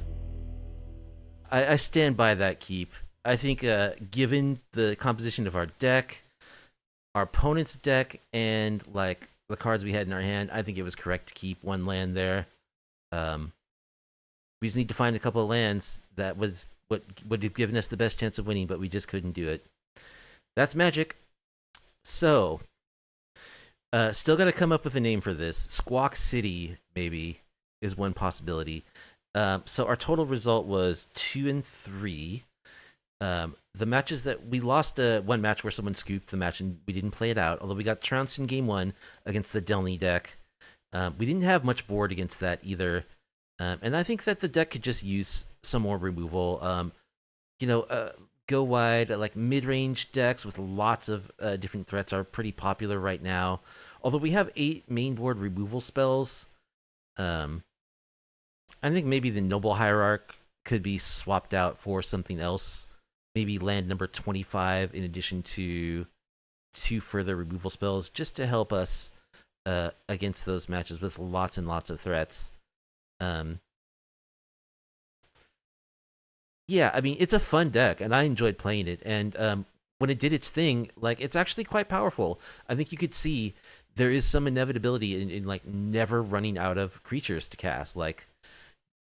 I stand by that keep. I think given the composition of our deck, our opponent's deck, and like the cards we had in our hand, I think it was correct to keep one land there. We just need to find a couple of lands that was what would have given us the best chance of winning, but we just couldn't do it. That's Magic. So, still got to come up with a name for this. Squawk City, maybe, is one possibility. So our total result was 2 and 3. The matches that we lost, one match where someone scooped the match and we didn't play it out. Although we got trounced in game 1 against the Delney deck. We didn't have much board against that either. And I think that the deck could just use some more removal. Go wide, like mid-range decks with lots of different threats are pretty popular right now. Although we have 8 main board removal spells, I think maybe the Noble Hierarch could be swapped out for something else. Maybe land number 25 in addition to 2 further removal spells just to help us against those matches with lots and lots of threats. Yeah, I mean, it's a fun deck, and I enjoyed playing it. And when it did its thing, like, it's actually quite powerful. I think you could see there is some inevitability in like never running out of creatures to cast. Like,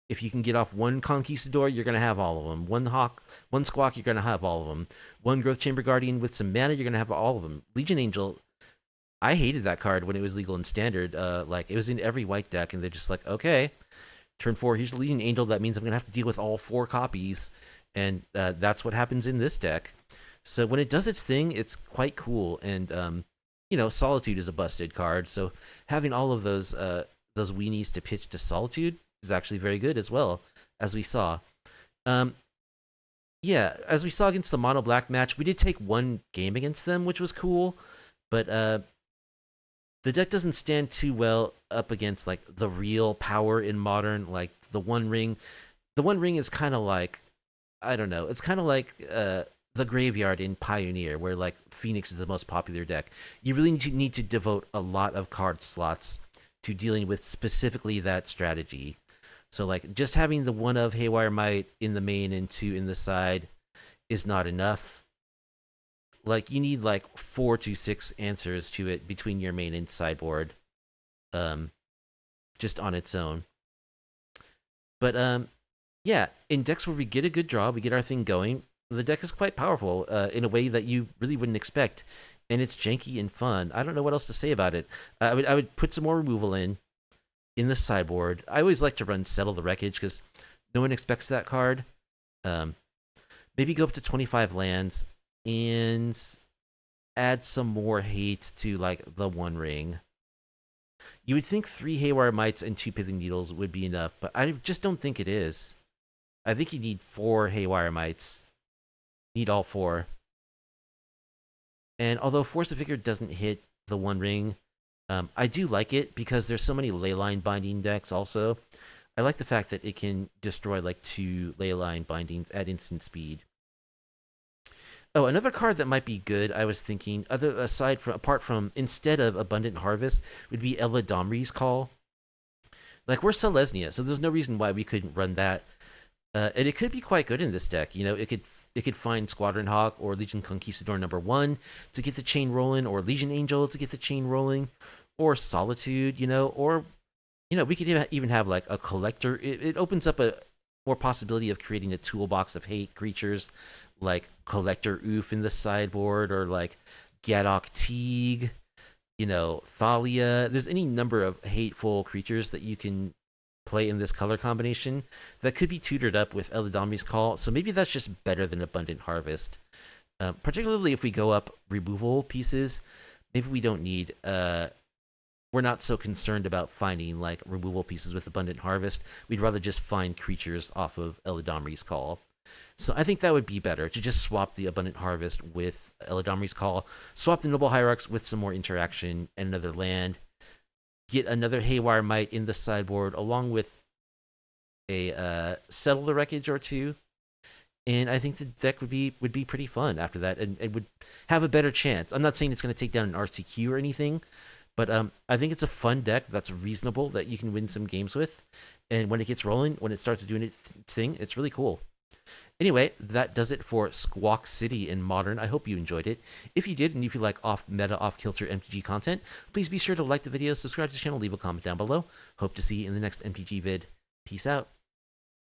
if you can get off one Conquistador, you're gonna have all of them. One Hawk, one Squawk, you're gonna have all of them. One Growth Chamber Guardian with some mana, you're gonna have all of them. Legion Angel, I hated that card when it was legal in Standard. Like, it was in every white deck, and they're just like, okay, turn 4, here's the Legion Angel. That means I'm gonna have to deal with all 4 copies, and that's what happens in this deck. So when it does its thing, it's quite cool. And Solitude is a busted card, so having all of those weenies to pitch to Solitude is actually very good as well, as we saw. As we saw against the mono black match, we did take one game against them, which was cool, but the deck doesn't stand too well up against like the real power in modern, like the One Ring. The One Ring is kind of like, I don't know, it's kind of like the Graveyard in Pioneer, where like Phoenix is the most popular deck. You really need to devote a lot of card slots to dealing with specifically that strategy. So like just having the 1 of Haywire Might in the main and 2 in the side is not enough. Like you need like 4 to 6 answers to it between your main and sideboard. just on its own. But yeah, in decks where we get a good draw, we get our thing going, the deck is quite powerful in a way that you really wouldn't expect, and it's janky and fun. I don't know what else to say about it. I would put some more removal in the sideboard. I always like to run Settle the Wreckage because no one expects that card. Maybe go up to 25 lands and add some more hate to like the One Ring. You would think 3 Haywire Mites and 2 Pithing Needles would be enough, but I just don't think it is. I think you need 4 Haywire Mites. Need all 4. And although Force of Vigor doesn't hit the One Ring, I do like it because there's so many Leyline Binding decks also. I like the fact that it can destroy like 2 Leyline Bindings at instant speed. Oh, another card that might be good, I was thinking, apart from, instead of Abundant Harvest, would be Ella Domri's Call. Like, we're Selesnya, so there's no reason why we couldn't run that. And it could be quite good in this deck. You know, it could find Squadron Hawk or Legion Conquistador #1 to get the chain rolling, or Legion Angel to get the chain rolling, or Solitude, you know, or, you know, we could even have, like, a Collector. It opens up a more possibility of creating a toolbox of hate creatures, like Collector Oof in the sideboard, or like Gadok Teague, you know, Thalia. There's any number of hateful creatures that you can play in this color combination that could be tutored up with Eladamri's Call. So maybe that's just better than Abundant Harvest. Particularly if we go up removal pieces, maybe we don't need... we're not so concerned about finding like removal pieces with Abundant Harvest. We'd rather just find creatures off of Eladamri's Call. So I think that would be better, to just swap the Abundant Harvest with Eladamri's Call, swap the Noble Hierarchs with some more interaction and another land, get another Haywire Mite in the sideboard along with a Settle the Wreckage or 2, and I think the deck would be pretty fun after that, and would have a better chance. I'm not saying it's going to take down an RTQ or anything, but I think it's a fun deck that's reasonable, that you can win some games with, and when it gets rolling, when it starts doing its thing, it's really cool. Anyway, that does it for Squawk City in Modern. I hope you enjoyed it. If you did, and if you like off-meta, off-kilter MTG content, please be sure to like the video, subscribe to the channel, leave a comment down below. Hope to see you in the next MTG vid. Peace out.